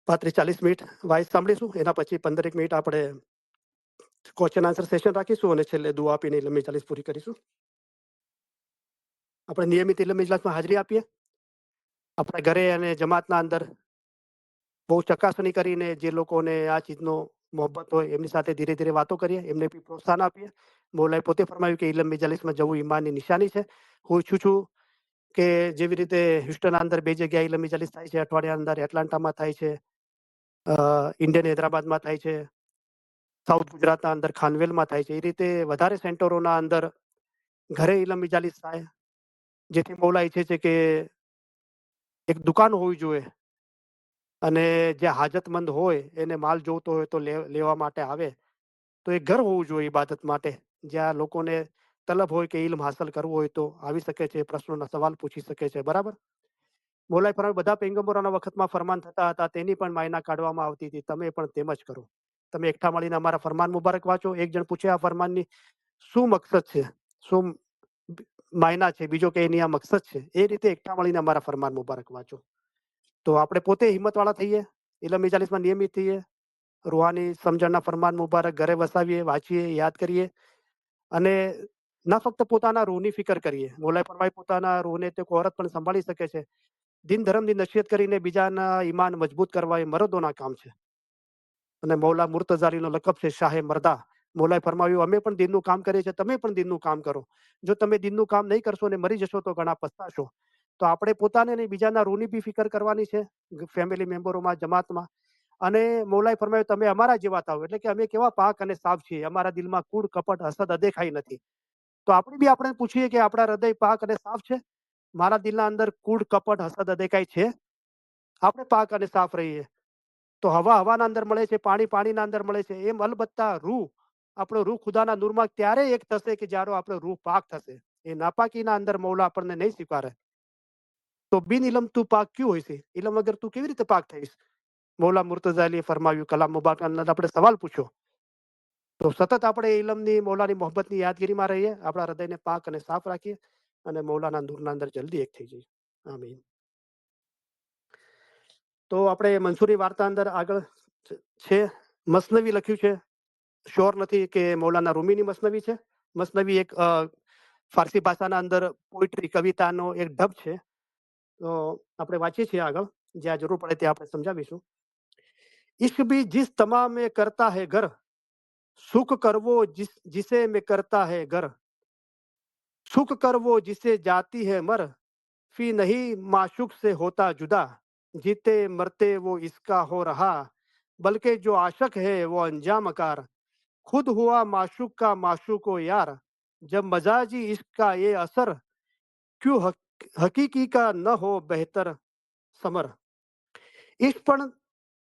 35-40 મિનિટ વાઇસ સાંભળીશું. એના પછી 15 મિનિટ આપણે ક્વેશ્ચન આન્સર સેશન રાખીશું, અને છેલ્લે દુઆ આપીને લંબી ચાલીસ પૂરી કરીશું. આપણે નિયમિત ઇલમ ઇજલાસમાં હાજરી આપીએ. આપણા ઘરે અને જમાતના અંદર બહુ ચકાસણી કરીને જે લોકોને આ ચીજનો મોહબ્બત હોય એમની સાથે ધીરે ધીરે વાતો કરીએ, એમને બી પ્રોત્સાહન આપીએ. મૌલાએ પોતે ફરમાવ્યું કે ઇલમ મજાલિસમાં જવું ઈમાનની નિશાની છે. હું ઈચ્છું છું કે જેવી રીતે હ્યુસ્ટનના અંદર 2 જગ્યાએ ઇલમ મજાલિસ થાય છે, અઠવાડિયા અંદર એટલાન્ટામાં થાય છે, ઇન્ડિયન હૈદરાબાદમાં થાય છે, સાઉથ ગુજરાતના અંદર ખાનવેલમાં થાય છે. એ રીતે વધારે સેન્ટરોના અંદર ઘરે ઇલમ મજાલિસ થાય, જેથી મૌલા ઈચ્છે છે કે એક દુકાન હોવી જોઈએ, અને જે હાજતમંદ હોય એને માલ જોતો હોય તો લેવા માટે આવે, તો એક ઘર હોવું જોઈએ ઇબાદત માટે, જ્યાં લોકોને તલબ હોય કે ઇલ્મ હાંસલ કરવું હોય તો આવી શકે છે, પ્રશ્નોના સવાલ પૂછી શકે છે. બરાબર. મોલાએ ફરમાવ્યું બધા પૈગંબરોના વખતમાં ફરમાન થતા હતા, તેની પણ માયના કાઢવામાં આવતી હતી, તમે પણ તેમ જ કરો. તમે એકઠા મળીને અમારા ફરમાન મુબારક વાંચો. એક જણ પૂછે આ ફરમાનની શું મકસદ છે, શું માયના છે, બીજો કે એની આ મકસદ છે. એ રીતે એકઠા મળીને અમારા ફરમાન મુબારક વાંચો. તો આપણે પોતે હિંમતવાળા થઈએ, ઇલમ ઇજાલિસમાં નિયમિત થઈએ, રૂહાની સમજણના ફરમાન મુબારક ઘરે વસાવીએ, વાંચીએ, યાદ કરીએ, અને ના ફક્ત પોતાના રૂહની ફિકર કરીએ. મોલાએ ફરમાય પોતાના રૂહને તો કોઈ ઓરત પણ સંભાળી શકે છે. દિન ધર્મની નસીહત કરીને બીજાના ઈમાન મજબૂત કરવા એ મરદોના કામ છે. અને મૌલા મુર્તઝારીનો લકબ છે શાહે મરદા. મૌલાએ ફરમાવ્યું અમે પણ દિનનું કામ કરીએ છીએ, તમે પણ દિનનું કામ કરો. જો તમે દિનનું કામ નહીં કરશો અને મરી જશો તો ઘણા પસ્તાશો. તો આપણે પોતાને અને બીજાના રૂહની બી ફિકર કરવાની છે, ફેમિલી મેમ્બરોમાં, જમાતમાં. અને મૌલાએ ફરમાવ્યું તમે અમારા જેવા થાવ, એટલે કે અમે કેવા પાક અને સાફ છીએ, અમારા દિલમાં કૂડ કપટ હસદ અદેખાઈ નથી. તો આપણે પૂછીએ કે આપણા હૃદય પાક અને સાફ છે? મારા દિલના અંદર કૂડ કપટ હસદ અદેખાઈ છે? આપણે પાક અને સાફ રહીએ. તો હવા હવાના અંદર મળે છે, પાણી પાણીના અંદર મળે છે. એમ અલબત્તા રૂહ, આપણો રૂહ ખુદાના નૂરમાં ત્યારે એક થશે કે જ્યારે આપણો રૂહ પાક થશે. એ નાપાકીના અંદર મૌલા આપણને નહીં સ્વીકારે. તો બિન ઇલમ તું પાક ક્યું હોય છે? ઇલમ વગર તું કેવી રીતે પાક થઈશ? મૌલા મુર્તઝા અલીએ ફરમાવ્યું, કલામ મુબારક અંદર આપણે સવાલ પૂછ્યો. તો સતત આપણે ઇલમની, મૌલાની મોહબ્બતની યાદગીરીમાં રહીએ, આપણા હૃદયને પાક અને સાફ રાખીએ, અને મૌલાના નૂરના અંદર જલ્દી એક થઈ જઈએ. આમીન. તો આપણે મંસૂરી વાર્તા અંદર આગળ છે. મસનવી લખ્યું છે, શ્યોર નથી કે મૌલાના રૂમીની મસનવી છે. મસનવી એક ફારસી ભાષાના અંદર પોઇટ્રી, કવિતાનો એક ઢબ છે. તો આપણે વાંચીએ છીએ આગળ, જ્યાં જરૂર પડે ત્યાં આપણે સમજાવીશું. इश्क भी जिस तमा में करता है घर, सुख कर वो जिसे में करता है घर, सुख कर वो जिसे जाती है मर, फी नहीं माशुक से होता जुदा, जीते मरते वो इसका हो रहा, बल्कि जो आशक है वो अंजाम कार, खुद हुआ माशुक का माशुको यार, जब मजाजी इश्क का ये असर, क्यों हकीकी का न हो बेहतर समर. इश्क પણ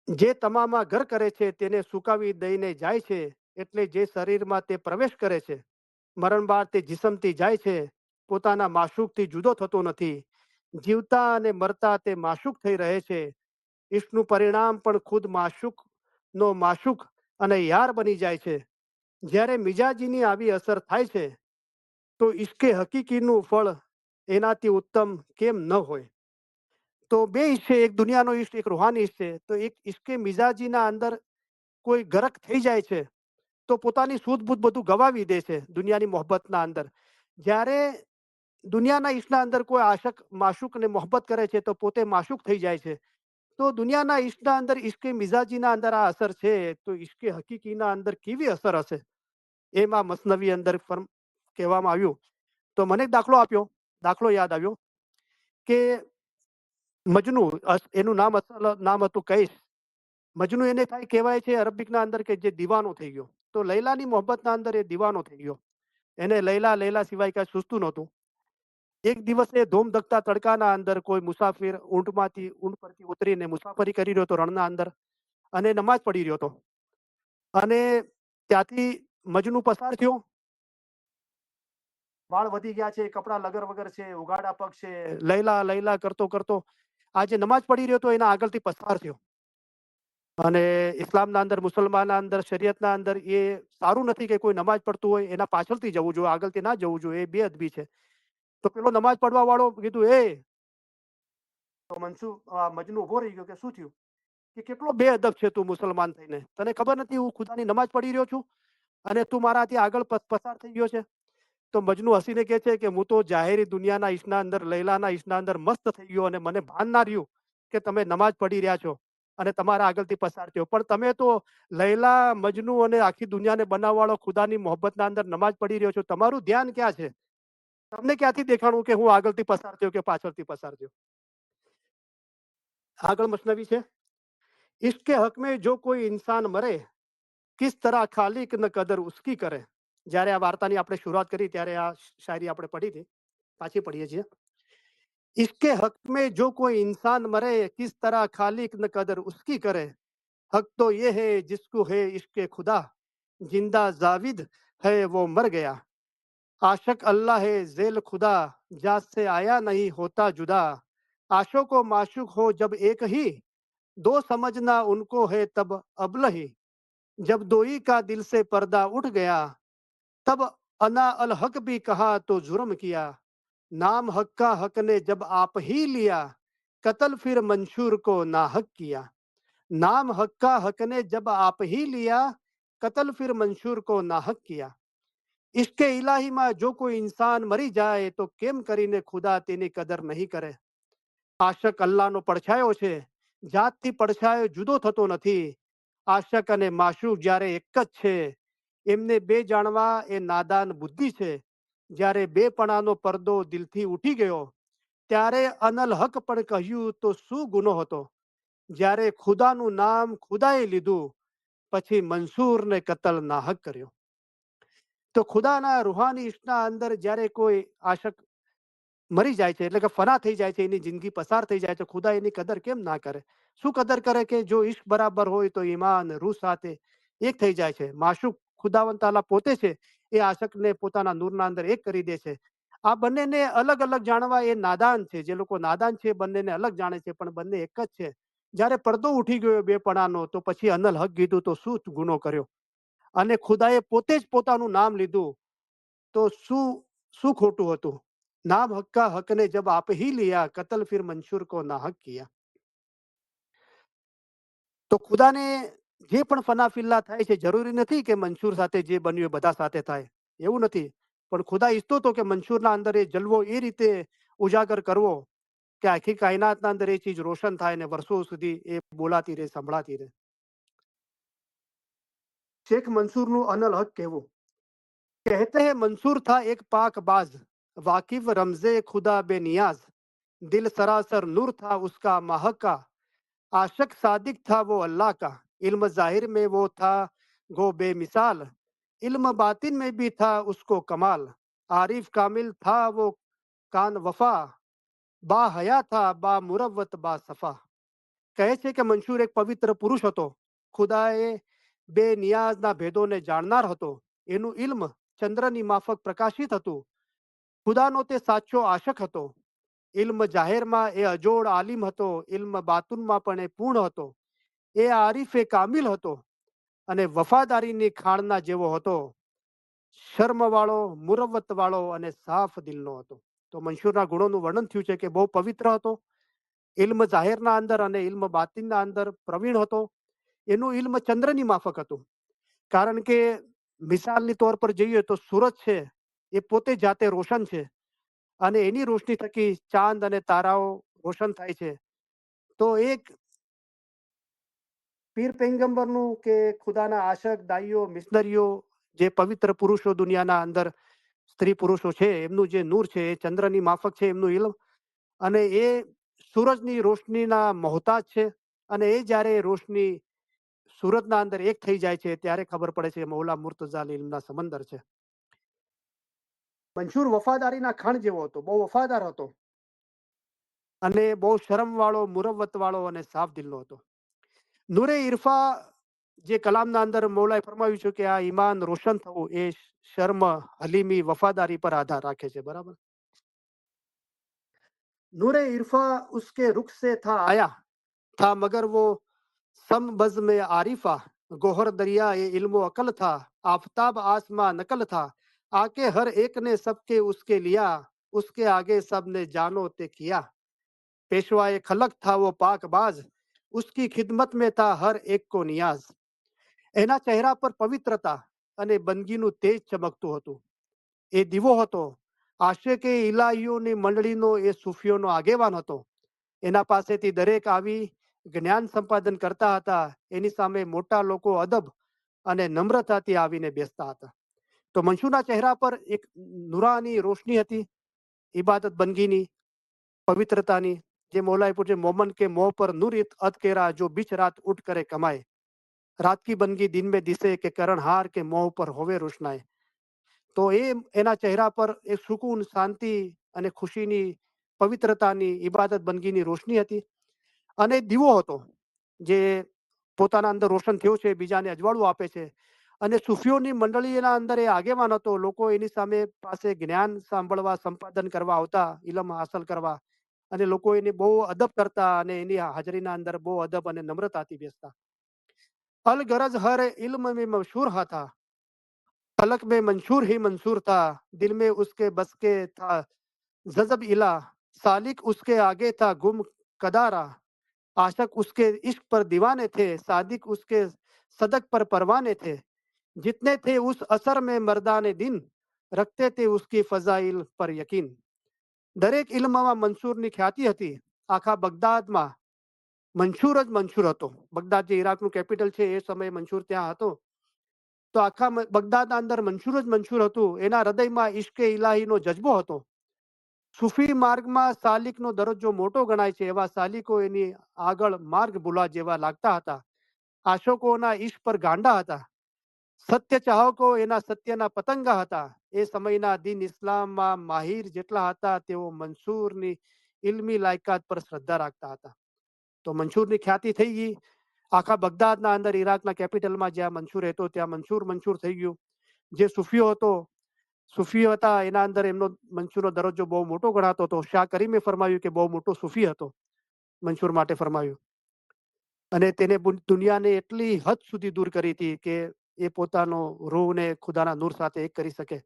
જે તમામાં ઘર કરે છે તેને સુકાવી દઈને જાય છે, એટલે જે શરીરમાં તે પ્રવેશ કરે છે, મરણ બાદ તે જિસ્મથી જાય છે, પોતાના માશુકથી જુદો થતો નથી. જીવતા અને મરતા તે માશુક થઈ રહે છે. ઈશ્કનું પરિણામ પણ ખુદ માશુકનો માશુક અને યાર બની જાય છે. જ્યારે મિજાજીની આવી અસર થાય છે, તો ઈશ્કે હકીકીનું ફળ એનાથી ઉત્તમ કેમ ન હોય. તો બે ઈશ છે, એક દુનિયાનો ઈશ, એક રૂહાની ઈશ છે. તો એક ઈશ્કે મિજાજીના અંદર કોઈ ગરક થઈ જાય છે, તો પોતાની સૂઝ બૂઝ બધું ગવાવી દે છે દુનિયાની મોહબ્બતના અંદર. જ્યારે દુનિયાના ઈશના અંદર કોઈ આશક માશુકને મોહબ્બત કરે છે તો પોતે માશુક થઈ જાય છે. તો દુનિયાના ઈશના અંદર ઈશ્કે મિજાજીના અંદર આ અસર છે, તો ઈશ્કે હકીકીના અંદર કેવી અસર હશે, એમાં મસનવી અંદર કહેવામાં આવ્યું. તો મને એક દાખલો યાદ આવ્યો કે મજનુ, એનું નામ અસલ નામ હતું કૈસ. મજનુ એને થાય કહેવાય છે અરબિકના અંદર કે જે દીવાનો થઈ ગયો. તો લૈલાની મોહબ્બતના અંદર એ દીવાનો થઈ ગયો. એને લૈલા લૈલા સિવાય કાંઈ સૂઝતું નહોતું. એક દિવસે ધોમધખતા તડકાના અંદર કોઈ મુસાફિર ઊંટ પરથી ઉતરીને મુસાફરી કરી રહ્યો હતો રણના અંદર, અને નમાજ પઢી રહ્યો હતો. અને ત્યાંથી મજનુ પસાર થયો. વાળ વધી ગયા છે, કપડાં લગર વગર છે, ઉઘાડા પગ છે, લૈલા લૈલા કરતો કરતો આ જે નમાજ પઢી રહ્યો હતો એના આગળથી પસાર થયો. અને ઇસ્લામના અંદર, મુસલમાનના અંદર, શરીયતના અંદર એ સારું નથી કે કોઈ નમાજ પડતું હોય એના પાછળથી જવું જોઈએ, આગળથી ના જવું જોઈએ, એ બેઅદબી છે. તો પેલો નમાજ પડવા વાળો કીધું તો મજનુ ઉભો રહી ગયો કે શું થયું? કે કેટલો બેઅદબ છે તું મુસલમાન થઈને, તને ખબર નથી હું ખુદાની નમાજ પઢી રહ્યો છું અને તું મારાથી આગળ પસાર થઈ ગયો છે? તો મજનુ હસીને કહે છે કે હું તો જાહેરી દુનિયાના ઈશના અંદર, લૈલાના ઈશના અંદર મસ્ત થઈ ગયો અને મને ભાન ના રહ્યું કે તમે નમાજ પઢી રહ્યા છો અને તમારા આગળથી પસાર થયો. પણ તમે તો લૈલા, મજનુ અને આખી દુનિયાને બનાવવાળો ખુદાની મોહબ્બતના અંદર નમાજ પઢી રહ્યો છો. તમારું ધ્યાન ક્યાં છે? તમને ક્યાંથી દેખાણું કે હું આગળથી પસાર થયો કે પાછળથી પસાર થયો? આગળ મસનવી છે, इसके हक में जो कोई इंसान मरे किस तरह खालिक न कदर उसकी करे. જ્યારે આ વાર્તાની આપણે શરૂઆત કરી ત્યારે આ શાયરી આપણે પઢી હતી, પાછી પઢીએ છીએ. इसके हक में जो कोई इंसान मरे किस तरह खालिक न कदर उसकी करे. हक तो ये है जिसको है इश्क खुदा, जिंदा जाविद है वो मर गया. आशक अल्लाह है जेल खुदा, जात से आया नहीं होता जुदा. आशों को माशूक हो जब एक ही, दो समझना उनको है तब अबलही. जब दोई का दिल से पर्दा उठ गया, तब अना अल हक भी कहा तो जुर्म किया. नाम हक का हक ने जब आप ही लिया, कत्ल फिर मंशूर को नाहक किया. नाम हक का हक ने जब आप ही लिया, कत्ल फिर मंशूर को नाहक किया. इश्के इलाहीમાં જો કોઈ ઇન્સાન મરી જાય તો કેમ કરીને ખુદા તેની કદર નહીં કરે. આશક અલ્લાહનો પડછાયો છે, જાતથી પડછાયો જુદો થતો નથી. આશક અને માશૂક જ્યારે એક જ છે, એમને બે જાણવા એ નાદાન બુદ્ધિ છે. જ્યારે બેપણાનો પડદો દિલથી ઉઠી ગયો, ત્યારે અનલ હક પણ કહ્યું તો શું ગુનો હતો. જ્યારે ખુદાનું નામ ખુદાએ લીધું, પછી મંસૂરને કતલ નાહક કર્યો. તો ખુદાના રૂહાની ઈશ્કના અંદર જ્યારે કોઈ આશક મરી જાય છે, એટલે કે ફના થઈ જાય છે, એની જિંદગી પસાર થઈ જાય છે, ખુદા એની કદર કેમ ના કરે? શું કદર કરે? કે જો ઈશ્ક બરાબર હોય તો ઈમાન રૂહ સાથે એક થઈ જાય છે. માશુક ખુદાવંત તાલા પોતે છે, એ આશકને પોતાના નૂરના અંદર એક કરી દે છે. આ બંનેને અલગ અલગ જાણવા એ નાદાન છે. જે લોકો નાદાન છે બંનેને અલગ જાણે છે, પણ બંને એક જ છે. જ્યારે પડદો ઉઠી ગયો બેપણાનો, તો પછી અનલ હક કીધું તો શું ગુનો કર્યો? અને ખુદાએ પોતે જ પોતાનું નામ લીધું તો શું શું ખોટું હતું? નામ હક્કા હકને જબ આપ હી લિયા, કતલ ફિર મંશૂર કો નાહક કિયા. તો ખુદાને જે પણ ફનાફિલ્લા થાય છે, જરૂરી નથી કે મંશૂર સાથે જે બન્યું એ બધા સાથે થાય, એવું નથી. પણ ખુદા ઈચ્છતો હતો કે મંશૂરના અંદર એ જલવો એ રીતે ઉજાગર કરવો કે આખી કાયનાતના અંદર એ ચીજ રોશન થાય ને વર્ષો સુધી એ બોલાતી રહે, સંભળાતી રહે. शेख मंसूर નું અનલ હક કહેવું. कहते हैं मंसूर था एक पाक बाज, वाकिफ रमजे खुदा बेनियाज. दिल सरासर नूर था उसका महका, आशिक सादिक था वो अल्लाह का. इल्म जाहिर में वो था गो बेमिसाल, इल्म बातिन में भी था उसको कमाल. आरिफ कामिल था वो कान वफा, बा हया था बा मुरवत बा सफा. કહે છે કે મંશૂર એક પવિત્ર પુરુષ હતો. ખુદાએ બે નિયાઝના ભેદોને જાણનાર હતો. એનું ઇલ્મ ચંદ્રની માફક પ્રકાશિત હતું. ખુદાનો તે સાચો આશક હતો. ઇલ્મ જાહેરમાં એ અજોડ આલિમ હતો, ઇલ્મ બાતુનમાં પણ એ પૂર્ણ હતો. એ આરીફ એ કામિલ હતો અને વફાદારીની ખાણના જેવો હતો. શર્મવાળો, મુરવ્વતવાળો અને સાફ દિલનો હતો. તો મંશૂરના ગુણોનું વર્ણન થયું છે કે બહુ પવિત્ર હતો, ઇલ્મ જાહેરના અંદર અને ઇલ્મ બાતિનના અંદર પ્રવીણ હતો. એનું ઇલ્મ ચંદ્રની માફક હતું. કારણ કે મિસાલની તौर પર જોઈએ તો સૂરજ છે એ પોતે જાતે રોશન છે અને એની રોશની થકી ચાંદ અને તારાઓ રોશન થાય છે. તો એક પીર પૈગંબરનું કે ખુદાના આશક, દાઈઓ, મિશનરીઓ, જે પવિત્ર પુરુષો દુનિયાના અંદર સ્ત્રી પુરુષો છે, એમનું જે નૂર છે એ ચંદ્રની માફક છે એમનું ઇલ્મ. અને એ સૂરજની રોશનીના મોહતાજ છે. અને એ જ્યારે રોશની સુરતના અંદર એક થઈ જાય છે ત્યારે ખબર પડે છે મૌલા મુર્તઝા અલી ઇલ્મના સમંદર છે. મંશૂર વફાદારીના ખણ જેવો હતો, બહુ વફાદાર હતો અને બહુ શરમવાળો, મુરવ્વતવાળો અને સાફ દિલનો હતો. નૂરે ઇરફા જે કલામના અંદર મૌલાએ ફરમાવ્યું છે કે આ ઈમાન રોશન થવું એ શર્મ, હલીમી, વફાદારી પર આધાર રાખે છે. બરાબર. नूरे इरफा उसके रुख से था आया था मगर वो सम बज में आरिफा गोहर दरिया ये इल्मो अकल था आफताब आसमां नकल था आके हर एक ने सबके उसके लिया उसके आगे सब ने जानो ते किया पेशवाए खलक था वो पाकबाज उसकी खिदमत में था हर एक को नियाज એના ચહેરા પર પવિત્રતા અને બંદગીનું તેજ ચમકતું હતું. એ દીવો હતો. આશિકે ઇલાહીઓની મંડળીનો એ સૂફીઓનો આગેવાન હતો. એના પાસેથી દરેક આવી જ્ઞાન સંપાદન કરતા હતા. એની સામે મોટા લોકો અદબ અને નમ્રતાથી આવીને બેસતા હતા. તો મંશૂરના ચહેરા પર એક નુરાની રોશની હતી, ઇબાદત બંદગીની, પવિત્રતાની. જે મૌલાએ પૂછે મોમન કે મોં પર નૂર અત કેરા જો બીચ રાત ઉઠ કરે કમાए રાત કી બંદગી દિન में દિસે કે કરણહાર કે મોં પર હોવે રોશનાએ. તો એ એના ચહેરા પર એક સુકૂન, શાંતિ અને ખુશીની, પવિત્રતાની, ઇબાદત બંદગીની રોશની હતી. અને દીવો હતો જે પોતાના અંદર રોશન થયો છે, બીજાને અજવાળું આપે છે. અને સૂફીઓની મંડળીના અંદર એ આગેવાન હતો. લોકો એની સામે પાસે જ્ઞાન સાંભળવા, સંપાદન કરવા આવતા, ઇલમ હાંસલ કરવા. અને લોકો એને બહુ અદબ કરતા અને એની હાજરીના અંદર બહુ અદબ અને નમ્રતાથી બેસતા. અલ ગરજ હર इल्म में मशहूर था फलक में मंशूर ही मंसूर था दिल में उसके बस के था जजब इला सालिक उसके आगे था गुम कदारा आशक उसके इश्क पर दीवाने थे सादिक उसके सदक पर परवाने थे जितने थे उस असर में मर्दाने दिन रखते थे उसकी फजाइल पर यकीन. દરેક ઇલ્મમાં મંસૂરની ખ્યાતિ હતી. આખા બગદાદમાં મંશૂર જ મંશૂર હતો. બગદાદ જે ઈરાકનું કેપિટલ છે એ સમયે મંશૂર ત્યાં હતો. તો આખા બગદાદના અંદર મંશૂર જ મંશૂર હતું. એના હૃદયમાં ઇશ્કે ઇલાહીનો જજ્બો હતો. સૂફી માર્ગમાં સાલિકનો દરજ્જો મોટો ગણાય છે. એવા સાલિકો એની આગળ માર્ગ ભૂલા જેવા લાગતા હતા. આશોકોના ઈશ્ક પર ગાંડા હતા. સત્ય ચાહકો એના સત્યના પતંગા હતા. એ સમયના દિન ઇસ્લામમાં માહિર જેટલા હતા તેઓ મંસૂરની ઇલ્મી લાયકાત પર શ્રદ્ધા રાખતા હતા. તો મંશૂરની ખ્યાતિ થઈ ગઈ આખા બગદાદના અંદર, ઈરાકના કેપિટલમાં જ્યાં મંશૂર હતો ત્યાં મંશૂર થઈ ગયું. જે સૂફીઓ હતો, સૂફીઓ હતા એના અંદર એમનો મંશૂરનો દરજ્જો બહુ મોટો ગણાતો હતો. શાહ કરીમે ફરમાવ્યું કે બહુ મોટો સૂફી હતો, મંશૂર માટે ફરમાવ્યું. અને તેને દુનિયાને એટલી હદ સુધી દૂર કરી હતી કે એ પોતાનો રૂહને ખુદાના નૂર સાથે એક કરી શકે.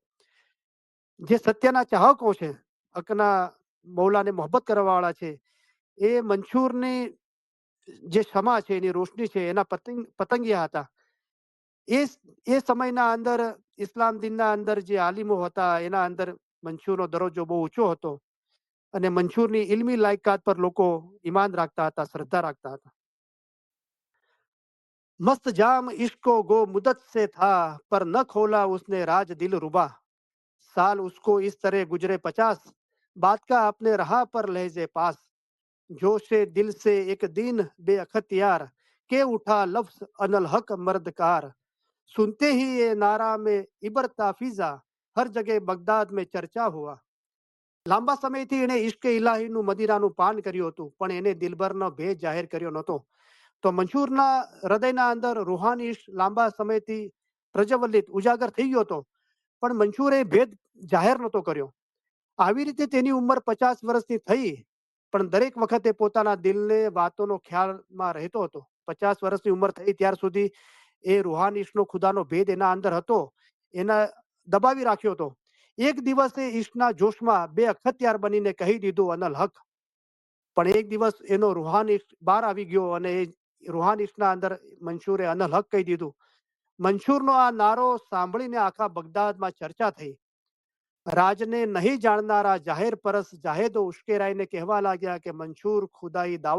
જે સત્યના ચાહકો છે, હકના મૌલાને મોહબ્બત કરવાવાળા છે, એ મંશૂરની જે ક્ષમા છે, એની રોશની છે, એના પતંગિયા હતા. એ એ સમયના અંદર ઇસ્લામ દિનના અંદર જે આલિમો હતા એના અંદર મંશૂરનો દરજ્જો બહુ ઊંચો હતો. અને મંશૂરની ઇલ્મી લાયકાત પર લોકો ઈમાન રાખતા હતા, શ્રદ્ધા રાખતા હતા. मस्त जाम इश्को गो मुदत से था पर न खोला उसने राज दिल रुबा साल उसको इस तरह गुजरे 50 बात का अपने रहा पर लहजे पास जोशे दिल से एक दिन बेअख्तियार के उठा लफ्ज अनल हक मर्दकार सुनते ही ये नारा में इबर ताफीजा हर जगह बगदाद में चर्चा हुआ. લાંબા સમયથી એણે ઇશ્કે ઇલાહીનું મદીરાનું પાન કર્યું હતું પણ એને દિલબરનો ભેદ જાહેર કર્યો નહોતો. તો મંશૂરના હૃદયના અંદર રૂહાની ઇશ્ક લાંબા સમયથી પ્રજ્વલિત, ઉજાગર થઈ ગયો હતો પણ મંશૂરે ભેદ જાહેર નહોતો કર્યો. આવી રીતે તેની ઉંમર 50 વર્ષની થઈ પણ દરેક વખતે પોતાના દિલને વાતોનો ખ્યાલમાં રહેતો હતો. 50 વર્ષની ઉંમર થઈ ત્યાર સુધી એ રૂહાની ઇશ્કનો ખુદાનો ભેદ એના અંદર હતો, એના દબાવી રાખ્યો હતો. એક દિવસે ઈશ્કના જોશમાં બે અખત્યાર બનીને કહી દીધું અનલ હક. પણ એક દિવસ એનો રૂહાની ઇશ્ક બહાર આવી ગયો અને એ રૂહાની ઇશ્કના અંદર મંશૂરે અનલ હક કહી દીધું. મંશૂરનો આ નારો સાંભળીને આખા બગદાદમાં ચર્ચા થઈ. રાજને નહીં જાણનારા જાહેર પરસ જાહેદો ઉશ્કેરાઈને કહેવા લાગ્યા કે મંશૂર ખુદાઈ દાવો